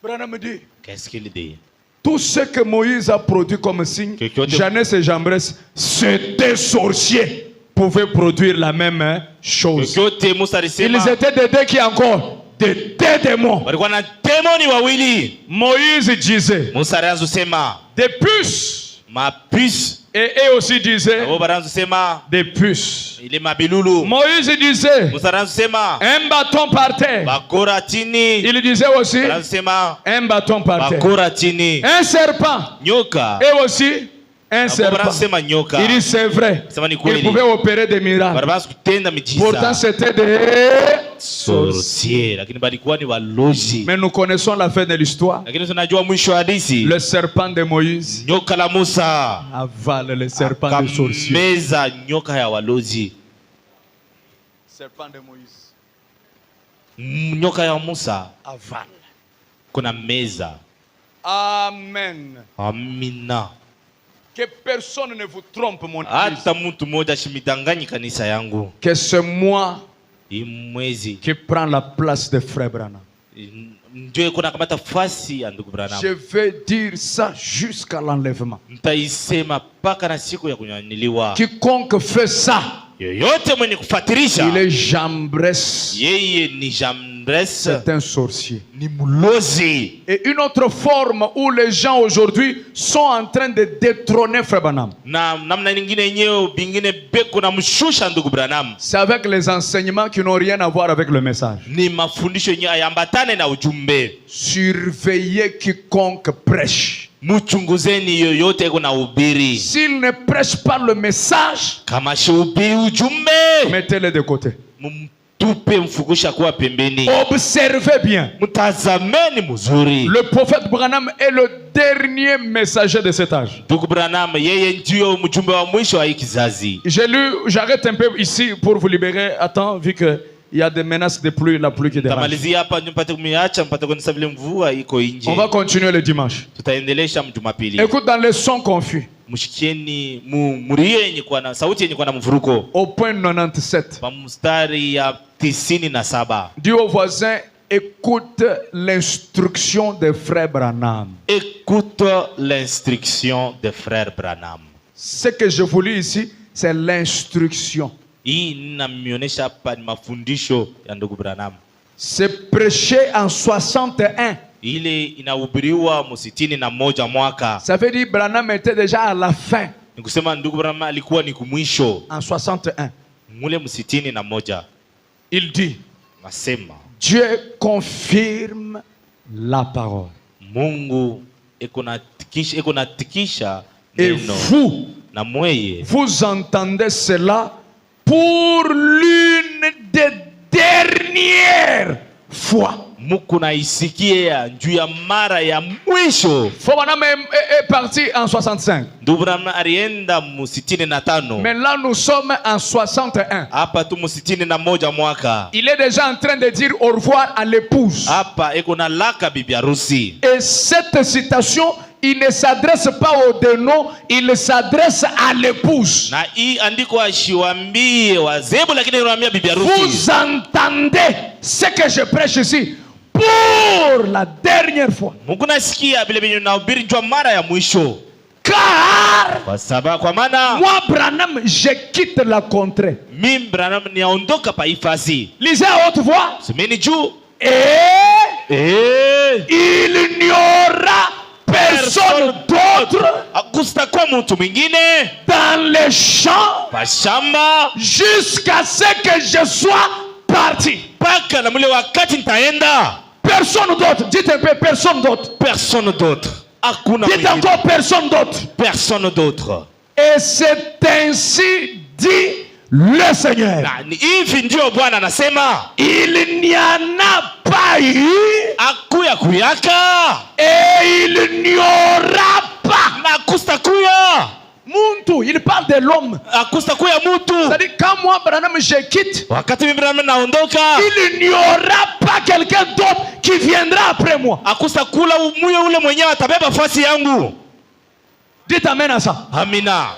Branham dit, Qu'est-ce qu'il dit? tout ce que Moïse a produit comme signe, Que- Jeannès et Jambres, c'était sorciers, pouvaient produire la même chose. Yote Musa alisema Ils étaient des deux qui encore, des deux démons. walikuwa na demoni wawili. Moïse disait, Musa alianza kusema des puces. mapuce. Et eux aussi disaient, Abo banaanza kusema des puces. ile mabilulu. Moïse disait, Musa alianza kusema un bâton par terre. bakora chini. Il disait aussi, Alianza kusema un bâton par terre. bakora chini. Un serpent. Nyoka. Et aussi, un Abo serpent. banaanza kusema nyoka. Il dit, c'est vrai. Sema ni Il kweli. pouvait opérer des miracles. Banaanza kutenda Pourtant, miujiza. c'était des sorciers. Sorcier, lakini balikuwa ni walozi. Mais nous connaissons la fin de l'histoire. Lakini tunajua mwisho wa hadithi. Le serpent de Moïse Nyoka la Musa avale le serpent des sorciers. akameza nyoka ya walozi. Serpent de Moïse Nyoka ya Musa avale. kuna meza. Amen. Amina. Que personne ne vous trompe, mon fils. Hata mtu mmoja ashimidanganyi kanisa yangu. Que c'est moi Hii mwezi qui prends la place de Frère Branham. ndio iko nakamata fasi ya ndugu Branham. Je vais dire ça jusqu'à l'enlèvement. Nitaisema mpaka na siku ya kunyanyuliwa. Quiconque fait ça, Yoyote mwenye kufuatilisha il est Jambres. yeye ni c'est un sorcier. ni mulozi. Et une autre forme où les gens aujourd'hui sont en train de détrôner Frère Branham, Na namna nyingine yenyewe bingine beko na mshusha ndugu Branham. c'est avec les enseignements qui n'ont rien à voir avec le message. Ni mafundisho yenyewe ayambatane na ujumbe. Surveillez quiconque prêche. Mchunguzeni yoyote kuna ubiri. S'il ne prêche pas le message, Kama shubiri ujumbe, mettez-le de côté. mtupe mfugusha kuwa pembeni. Observez bien. Mtazameni mzuri. Le prophète Branham est le dernier messager de cet âge. Ndugu Branham yeye ndio mjumbe wa mwisho wa hii kizazi. J'ai lu, j'arrête un peu ici pour vous libérer. Attends, vu que il y a des menaces de pluie, la pluie qui dérange. Tamalizia hapa mpate kumiacha mpate kuonesa vile mvua iko nje. On va continuer le dimanche. Tutaendelesha Jumapili. Écoute, dans les sons confus, Mshikieni murie yenye kwa na sauti yenye kwa na mvuruko. au point 97, Kwa mstari ya 97. dis au voisin, écoute l'instruction des frères Branham. Écoute l'instruction de frère Branham. Ce que je vous lis ici, c'est l'instruction. Hii ninamionesha hapa ni mafundisho ya ndugu Branham. C'est prêché en 61. Ile inahubiriwa musitini na moja mwaka. Ça veut dire Branham était déjà à la fin Ni kusema ndugu Branham alikuwa ni kumwisho en 61. mule musitini na moja. Il dit, Nasema Dieu confirme la parole. Mungu eko natikisha Et neno vous, na mweye vous entendez cela pour l'une des dernières fois. muku naisikia juu ya mara ya mwisho. Frère Branham est parti en 65. Ndugu Branham alienda musitini na tano. Mais là, nous sommes en 61. Hapa tu musitini na moja mwaka. Il est déjà en train de dire au revoir à l'épouse. Hapa eko na laka bibi harusi. Et cette citation, il ne s'adresse pas au dénom, il s'adresse à l'épouse. Na hii andiko ashiwambie wazebu lakini anawaambia bibi harusi. Vous entendez ce que je prêche ici pour la dernière fois. Mungu nasikia vile vile nahubiri jua mara ya mwisho. Car Kwa maana moi, Branham, je quitte la contrée. mimi Branham niondoka pa ifasi. Lisez à haute voix. Semeni juu. Il n'y aura personne d'autre Akustakuwa mtu mwingine dans les champs pa shamba jusqu'à ce que je sois parti. paka na mule wakati nitaenda. Personne d'autre. Dites un peu, personne d'autre. Personne d'autre. Hakuna Dites mwingine. encore, personne d'autre. Personne d'autre. Et c'est ainsi dit le Seigneur. Na ni hivi ndio Bwana anasema. Il n'y en a pas eu Akuya kuyaka et il n'y aura pas. na akustakuya. Muntu, il parle de l'homme. Akustakuya mutu. C'est-à-dire, quand moi, Branham, je quitte, Wakati mimi Branham naondoka, il n'y aura pas quelqu'un d'autre qui viendra après moi. akustakula muye ule mwenyewe atabeba fasi yangu. Dites amen à ça. Amina.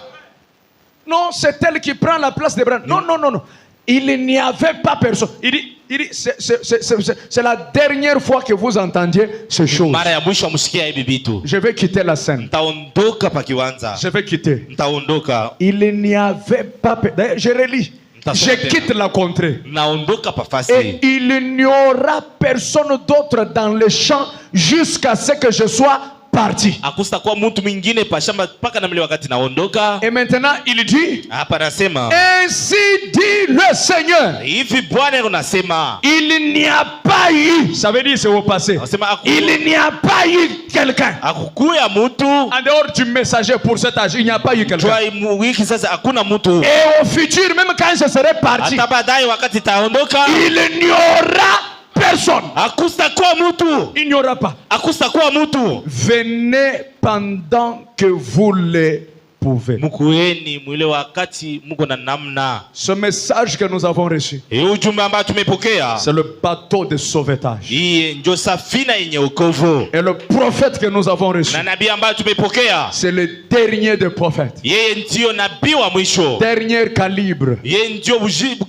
Non, c'est elle qui prend la place de Branham. Non, non, non, non. Il n'y avait pas personne. Il dit c'est la dernière fois que vous entendiez ces choses. Mara ya mwisho msikia hivi vitu. Je vais quitter la scène. Nitaondoka pa kiwanja. Je vais quitter. Nitaondoka. Il n'y avait pas personne. Je relis. Je quitte la contrée. Naondoka pa fasi. Et il n'y aura personne d'autre dans les champs jusqu'à ce que je sois parti. Akustakuwa mtu mwingine pa shamba paka na mle wakati naondoka. Et maintenant il dit, Hapa nasema. ainsi dit le Seigneur. Hivi Bwana anasema. Il n'y a pas eu. Ça veut dire c'est au passé. Il n'y a pas eu quelqu'un. Akukuya mutu. En dehors du messager pour cet âge, il n'y a pas eu quelqu'un. Wiki sasa hakuna mutu. Et au futur, même quand je serai parti, Hata baadaye wakati taondoka. il n'y aura personne. Akustakuwa mutu. Il n'y aura pas. Akustakuwa mutu. Venez pendant que vous le pouvez. Mukueni mwile wakati muko na namna. Ce message que nous avons reçu, Ujumbe ambao tumepokea. c'est le bateau de sauvetage. Hii ndio safina yenye wokovu. Et le prophète que nous avons reçu, Na nabii ambaye tumepokea. c'est le dernier des prophètes. Yeye ndio nabii wa mwisho. Dernier calibre. Yeye ndio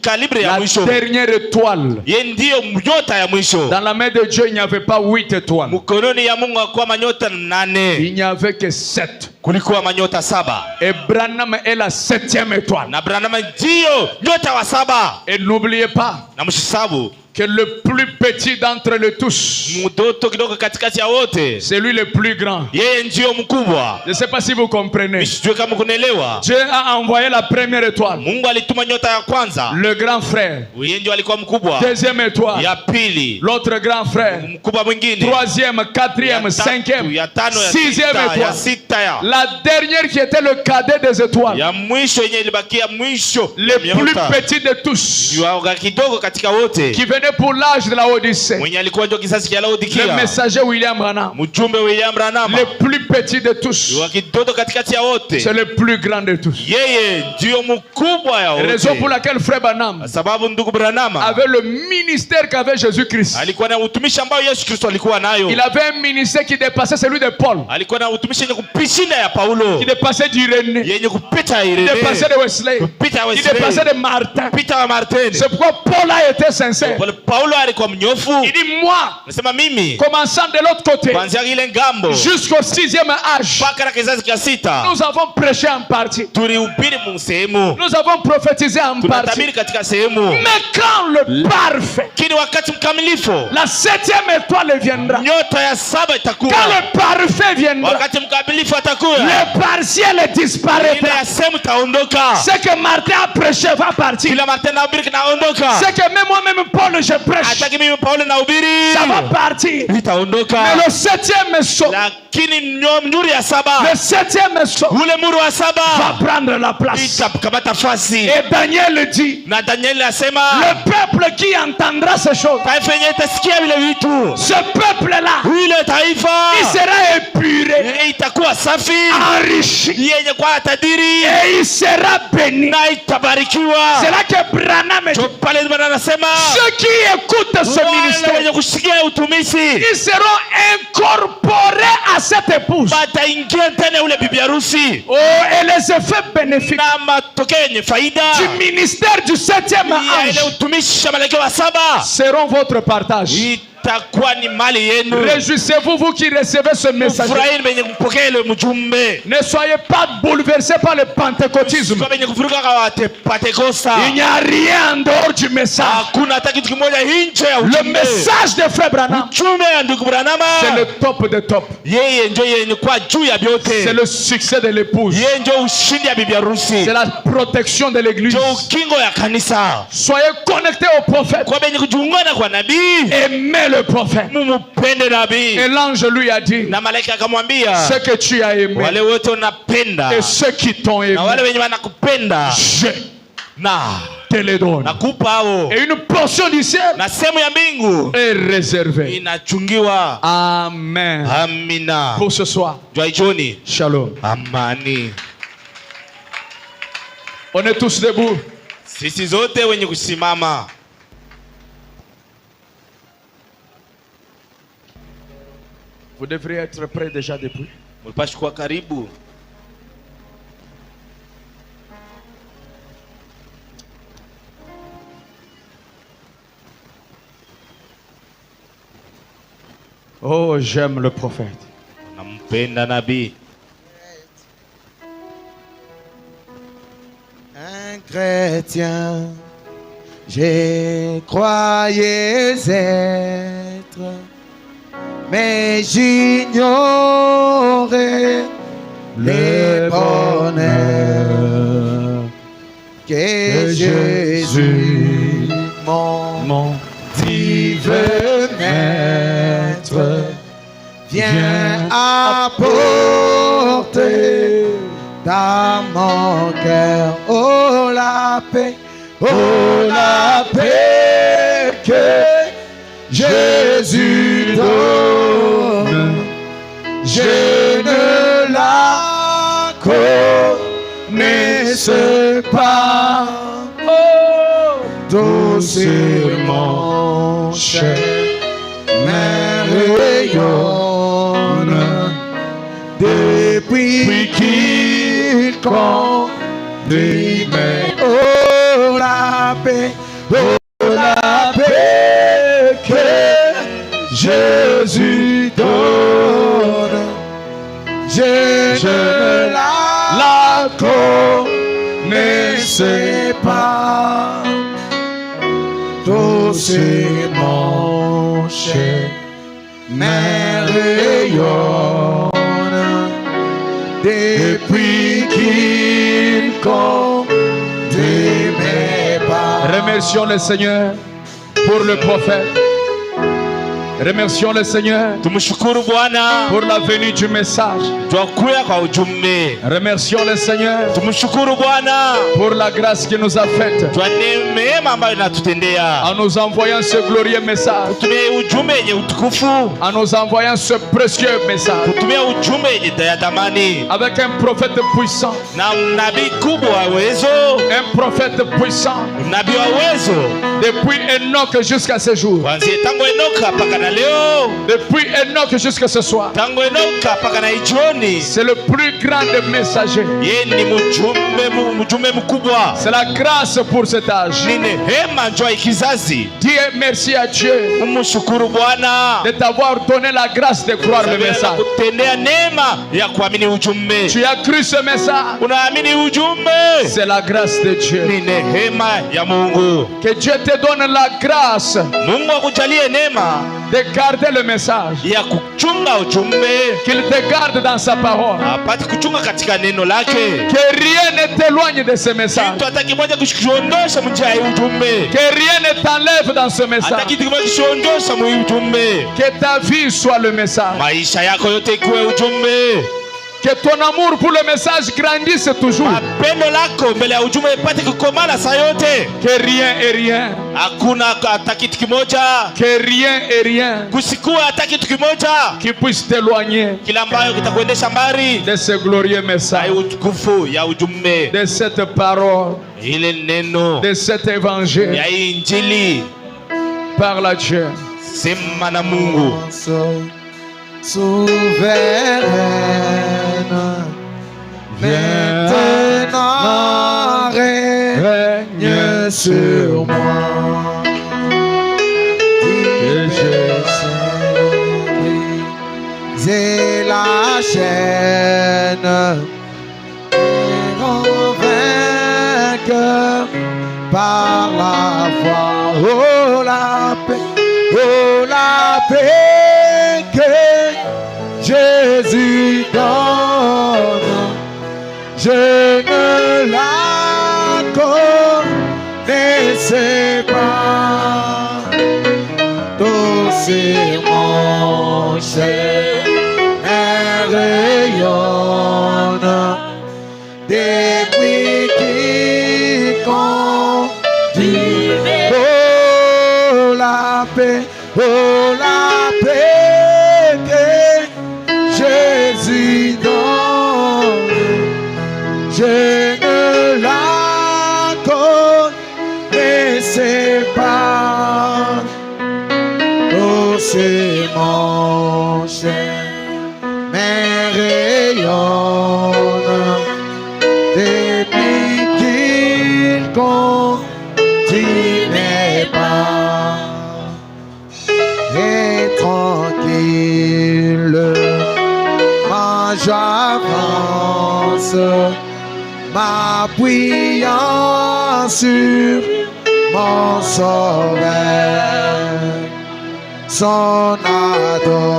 kalibre ya La mwisho. dernière étoile. Yeye ndio nyota ya mwisho. Dans la main de Dieu, il n'y avait pas 8 étoiles. Mkononi ya Mungu hakuwa manyota 8. Il n'y avait que 7. Kulikuwa manyota 7. Et Branham est la 7e étoile. Na Branham ndio nyota wa 7. Et n'oubliez pas Na mshisabu que le plus petit d'entre les tous, mtoto kidogo katikati ya wote, c'est lui le plus grand. yeye ndio mkubwa. Je ne sais pas si vous comprenez. Sijui kama kunaelewa. Dieu a envoyé la première étoile, Mungu alituma nyota ya kwanza, le grand frère. yeye ndio alikuwa mkubwa. Deuxième étoile, Ya pili, l'autre grand frère. mkubwa mwingine. Troisième, quatrième, Ya tatu, cinquième, ya tano, ya sixième sita, ya étoile. sita ya. La dernière qui était le cadet des étoiles, Ya mwisho yenye ilibakia mwisho. le plus petit de tous, Yuaga kidogo katika wote. qui venait pour l'âge de la Odyssée, Mwenye alikuwa ndio kisasi cha le Laodikia. messager William Branham. Mjumbe William Branham. Le plus petit de tous, Yuaga kidogo katikati ya wote. c'est le plus grand de tous. Yeye ndio mkubwa ya wote. Raison pour laquelle frère Branham Sababu ndugu Branham avait le ministère qu'avait Jésus-Christ. alikuwa na utumishi ambao Yesu Kristo alikuwa nayo. Il avait un ministère qui dépassait celui de Paul, Alikuwa na utumishi yenye kupishinda ya Paulo. qui dépassait d'Irénée, Yenye kupita qui Irene. dépassait de Wesley, Kupita qui Wesley. dépassait de Martin. Kupita wa Martin. C'est pourquoi Paul a été sincère. Paulo alikuwa mnyofu. Il dit, moi, Nasema mimi commençant de l'autre côté, kuanzia ile ngambo jusqu'au 6e âge, mpaka na kizazi cha sita nous avons prêché en partie. tulihubiri sehemu, Nous avons prophétisé en partie. tunatabiri katika sehemu. Mais quand le parfait, Kini wakati mkamilifu, la 7e étoile viendra, nyota ya saba itakuwa. quand le parfait viendra, Wakati mkamilifu atakuwa, le partiel ile disparaîtra. ya sehemu itaondoka. Ce que Martin a prêché va partir. Kila Martin nahubiri kinaondoka. Ce que même moi-même Paul je prêche, Hata mimi Paulo nahubiri ça va partir. itaondoka. Mais le 7e saut, Lakini mnyuri ya saba, le 7e saut ule muri wa va saba prendre la place. itakamata fasi. Et Daniel dit, Na Daniel asema le peuple qui entendra ces choses, taifa yenye itasikia vile vitu, ce peuple-là, ile taifa il sera épuré, itakuwa safi, enrichi, yenye kwa tajiri et il sera béni. na itabarikiwa. C'est là que Branham dit, Pale Bwana anasema ceux qui écoutent ce wale ministère, wenye kusikia utumishi ils seront incorporés à cette épouse. bataingia ndani ya ule bibi harusi, Oh, et les effets bénéfiques na matokeo yenye faida du ministère du 7e ya ile ange utumishi wa malaika wa saba seront votre partage. itakuwa ni mali yenu. Réjouissez-vous, vous qui recevez ce message. Mfurahini benye kupokea ile mjumbe. Ne soyez pas bouleversés par le pentecôtisme. Kwa benye kufuruka kwa Pentekosta. Il n'y a rien en dehors du message. Hakuna hata kitu kimoja nje ya Le ujumbe. message de Frère Branham, Mjumbe ya ndugu Branham, c'est le top de top. yeye ndio yenye kwa juu ya C'est vyote. le succès de l'épouse. Yeye ndio ushindi ya bibi harusi. C'est la protection de l'église. Ndio ukingo ya kanisa. Soyez connectés au prophète. Kwa benye kujiungana kwa nabii, Aimez le prophète. mumupende nabii. Et l'ange lui a dit, Na malaika akamwambia, ce que tu as aimé wale wote unapenda et ceux qui t'ont aimé, na wale wenye wanakupenda je na te les donne. nakupa hao. Et une portion du ciel Na sehemu ya mbingu est réservée. inachungiwa. Amen. Amina. Pour ce soir, Jua jioni. shalom. Amani. On est tous debout. Sisi zote wenye kusimama. Vous devriez être prêts déjà depuis. Mlipashi kuwa karibu. Oh, j'aime le prophète. Nampenda nabii. Un chrétien, j'ai croyais être, mais j'ignorais le bonheur que Jésus, mon divin maître, vient apporter dans mon cœur. Oh la paix que Jésus donne, je ne la connaissais pas. Oh, doucement, cher, rayonne depuis qu'il conduit mes. Oh la paix que Jésus donne, je ne la connaissais pas. Tout ces manches, mais rayonne depuis qu'il compte mes pas. Remercions le Seigneur pour le prophète. Remercions le Seigneur Tumshukuru Bwana pour la venue du message. kwa kuja kwa ujumbe. Remercions le Seigneur Tumshukuru Bwana pour la grâce qu'il nous a faite kwa neema ambayo inatutendea. en nous envoyant ce glorieux message, Kutumia ujumbe yenye utukufu, en nous envoyant ce précieux message kutumia ujumbe yenye ya thamani, avec un prophète puissant, na nabii kubwa wa uwezo, un prophète puissant nabii wa uwezo depuis Enoch jusqu'à ce jour, kuanzia tangu Enoka mpaka na leo, depuis Enoch jusqu'à ce soir. tangu Enoka mpaka na jioni. C'est le plus grand des messagers. Yeye ni mjumbe mkubwa. C'est la grâce pour cet âge. Ni neema njoo ya kizazi. Dis merci à Dieu Mshukuru Bwana de t'avoir donné la grâce de croire le message. kutendea neema ya kuamini ujumbe. Tu as cru ce message. Unaamini ujumbe, C'est la grâce de Dieu. ni neema ya Mungu. Que Dieu te donne la grâce Mungu akujalie neema de garder le message. ya kuchunga ujumbe, Qu'il te garde dans sa parole. apate kuchunga katika neno lake. Que rien ne t'éloigne de ce message. Kitu hata kimoja kushondosha mjia ya ujumbe, Que rien ne t'enlève dans ce hata message. kitu kimoja kushondosha mu ujumbe. Que ta vie soit le message. Maisha yako yote ikuwe ujumbe. Que ton amour pour le message grandisse toujours. Pendo lako mbele ya ujumbe ipate kukomana saa yote. Que rien et rien. Hakuna hata kitu kimoja, Que rien et rien kusikuwa hata kitu kimoja qui puisse t'éloigner kila ambayo kitakuendesha mbali de ce glorieux na message, utukufu ya ujumbe, de cette parole, ile neno de cet évangile. ya injili. Parle à Dieu. Sema na Mungu. Souveraine, maintenant règne sur moi. Et j'ai brisé la chaîne et en vainqueur par la foi. Oh la paix que Jésus donne, je ne la connaissais pas. Tous ces manches rayonnent depuis qu'il conduit. Oh la paix que Jésus donne, je ne la connaissais pas. Oh, ces manches, mais rayonnent depuis qu'il conduit mes pas. Et tranquille, j'avance, m'appuyant sur mon sauveur, son adorable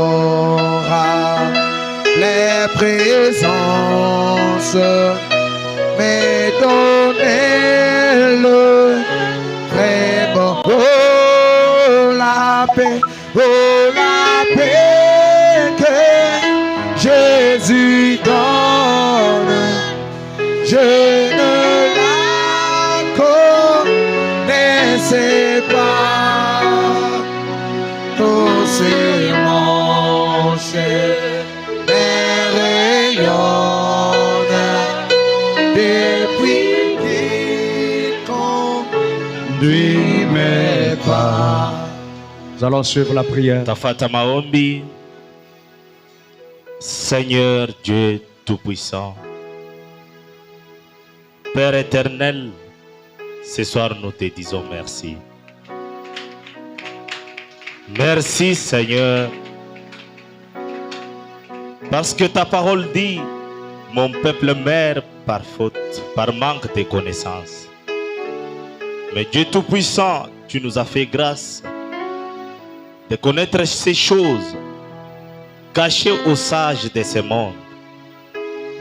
présence m'est donnée le vrai bon. Oh la paix que Jésus donne, je ne la connaissais pas. Tous ces manches rayonnent depuis qu'il conduit mes pas. Nous allons suivre la prière. Tafata maombi. Seigneur Dieu Tout-Puissant, Père éternel, ce soir nous te disons merci. Merci Seigneur, parce que ta parole dit, mon peuple meurt par faute, par manque de connaissances. Mais Dieu Tout-Puissant, tu nous as fait grâce de connaître ces choses cachées aux sages de ce monde.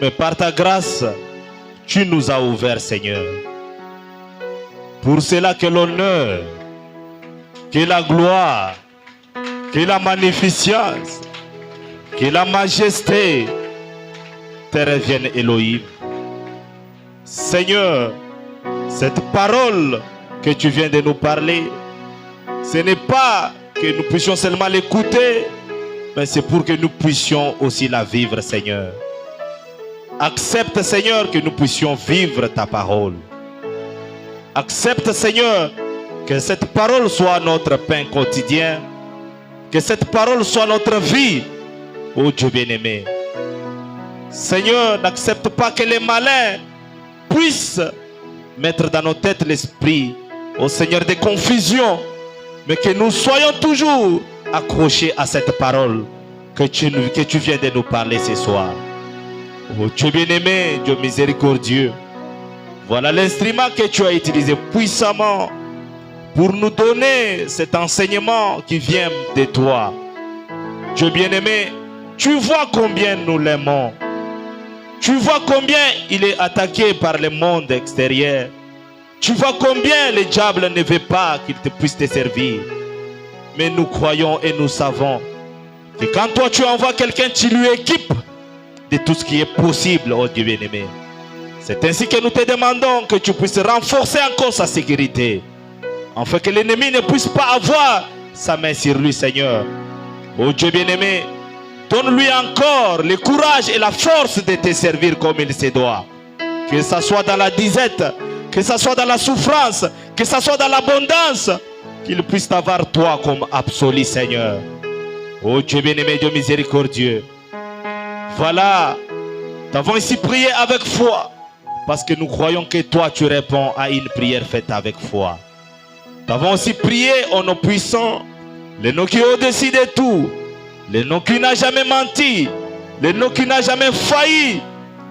Mais par ta grâce, tu nous as ouverts, Seigneur. Pour cela que l'honneur, que la gloire, que la magnificence, que la majesté te reviennent, Elohim. Seigneur, cette parole que tu viens de nous parler, ce n'est pas que nous puissions seulement l'écouter, mais c'est pour que nous puissions aussi la vivre, Seigneur. Accepte, Seigneur, que nous puissions vivre ta parole. Accepte, Seigneur, que cette parole soit notre pain quotidien, que cette parole soit notre vie, ô Dieu bien-aimé. Seigneur, n'accepte pas que les malins puissent mettre dans nos têtes l'esprit, ô Seigneur, de confusion, mais que nous soyons toujours accrochés à cette parole que tu viens de nous parler ce soir. Oh Dieu bien-aimé, Dieu miséricordieux, voilà l'instrument que tu as utilisé puissamment pour nous donner cet enseignement qui vient de toi. Dieu bien-aimé, tu vois combien nous l'aimons. Tu vois combien il est attaqué par le monde extérieur. Tu vois combien le diable ne veut pas qu'il te puisse te servir. Mais nous croyons et nous savons que quand toi tu envoies quelqu'un, tu lui équipes de tout ce qui est possible, oh Dieu bien-aimé. C'est ainsi que nous te demandons que tu puisses renforcer encore sa sécurité, afin que l'ennemi ne puisse pas avoir sa main sur lui, Seigneur. Oh Dieu bien-aimé, donne-lui encore le courage et la force de te servir comme il se doit. Que ce soit dans la disette, que ce soit dans la souffrance, que ce soit dans l'abondance, qu'il puisse avoir toi comme absolu, Seigneur. Oh Dieu bien-aimé, Dieu miséricordieux. Voilà, nous avons ici prié avec foi, parce que nous croyons que toi tu réponds à une prière faite avec foi. Nous avons aussi prié au nom puissant, le nom qui est au-dessus de tout, le nom qui n'a jamais menti, le nom qui n'a jamais failli,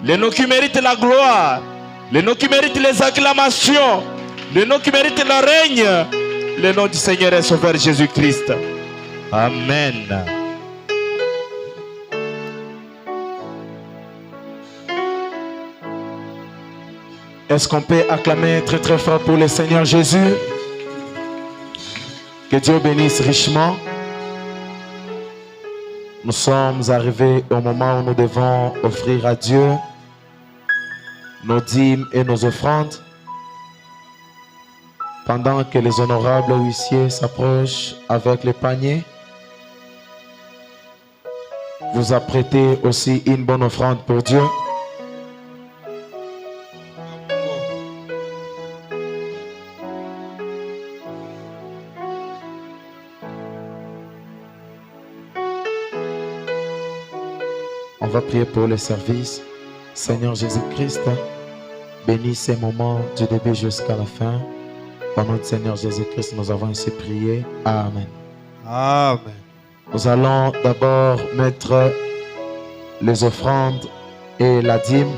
le nom qui mérite la gloire, le nom qui mérite les acclamations, le nom qui mérite le règne, le nom du Seigneur et Sauveur Jésus-Christ. Amen. Est-ce qu'on peut acclamer très très fort pour le Seigneur Jésus? Que Dieu bénisse richement. Nous sommes arrivés au moment où nous devons offrir à Dieu nos dîmes et nos offrandes. Pendant que les honorables huissiers s'approchent avec les paniers, vous apprêtez aussi une bonne offrande pour Dieu. On va prier pour le service. Seigneur Jésus-Christ, bénis ces moments du début jusqu'à la fin. Au nom du Seigneur Jésus-Christ, nous avons ainsi prié. Amen. Amen. Nous allons d'abord mettre les offrandes et la dîme.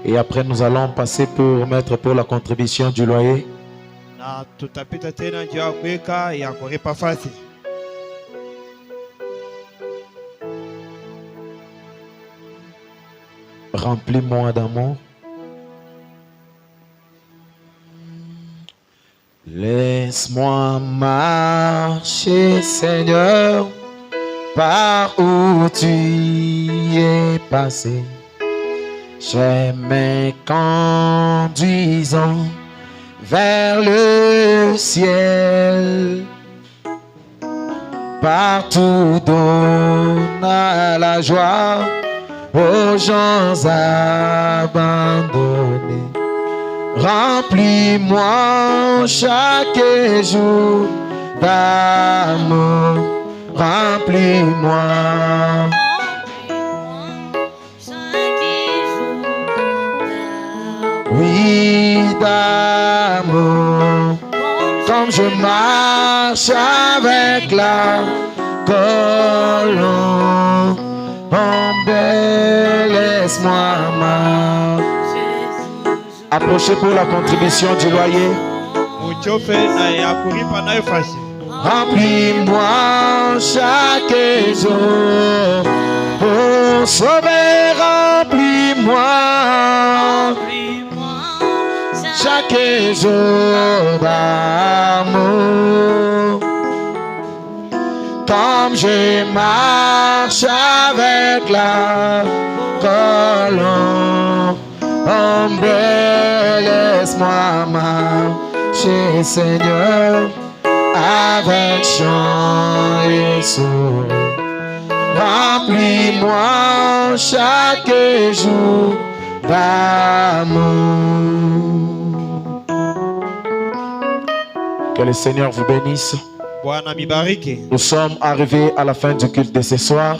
Et après, nous allons passer pour mettre pour la contribution du loyer. Remplis-moi d'amour. Laisse-moi marcher, Seigneur, par où tu es passé. Je me conduisant vers le ciel. Partout donne la joie aux gens abandonnés. Remplis-moi chaque jour d'amour. Remplis-moi. Oui, d'amour. Comme je marche avec la colombe. Oh, laisse-moi marcher. Approchez pour la contribution du loyer. Remplis-moi chaque jour. Oh, Sauveur, remplis-moi chaque jour d'amour. Comme je marche avec la colombe, laisse-moi marcher, Seigneur, avec chant et sourd. Remplis-moi chaque jour d'amour. Que le Seigneur vous bénisse. Nous sommes arrivés à la fin du culte de ce soir.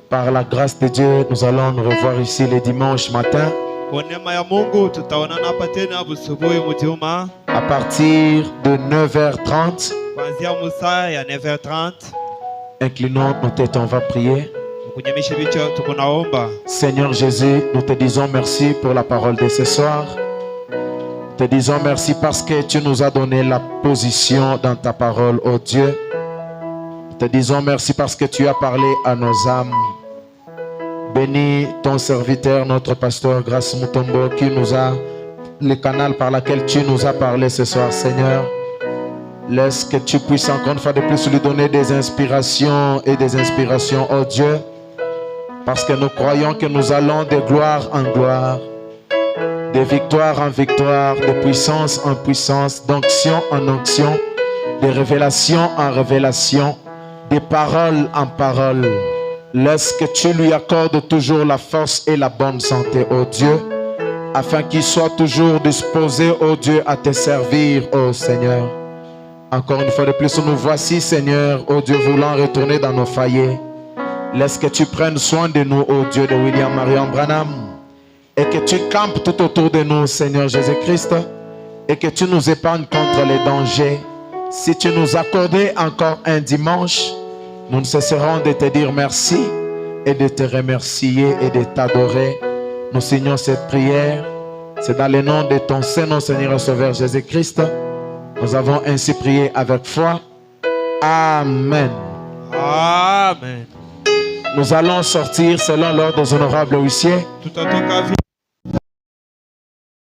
Par la grâce de Dieu, nous allons nous revoir ici le dimanche matin. À partir de 9h30. Inclinons nos têtes, on va prier. Seigneur Jésus, nous te disons merci pour la parole de ce soir. Te disons merci parce que tu nous as donné la position dans ta parole, oh Dieu. Te disons merci parce que tu as parlé à nos âmes. Bénis ton serviteur, notre pasteur Grace Mutombo, qui nous a le canal par lequel tu nous as parlé ce soir, Seigneur. Laisse que tu puisses encore une fois de plus lui donner des inspirations et des inspirations, oh Dieu, parce que nous croyons que nous allons de gloire en gloire, de victoire en victoire, de puissance en puissance, d'onction en onction, de révélation en révélation, de parole en parole. Laisse que tu lui accordes toujours la force et la bonne santé, ô Dieu, afin qu'il soit toujours disposé, ô Dieu, à te servir, ô Seigneur. Encore une fois de plus, nous voici, Seigneur, ô Dieu, voulant retourner dans nos foyers. Laisse que tu prennes soin de nous, ô Dieu de William Marion Branham, et que tu campes tout autour de nous, Seigneur Jésus-Christ, et que tu nous épargnes contre les dangers. Si tu nous accordais encore un dimanche, nous ne cesserons de te dire merci et de te remercier et de t'adorer. Nous signons cette prière. C'est dans le nom de ton Saint-Nom, Seigneur et Sauveur Jésus-Christ. Nous avons ainsi prié avec foi. Amen. Amen. Nous allons sortir selon l'ordre des honorables huissiers. Tout en ton cas,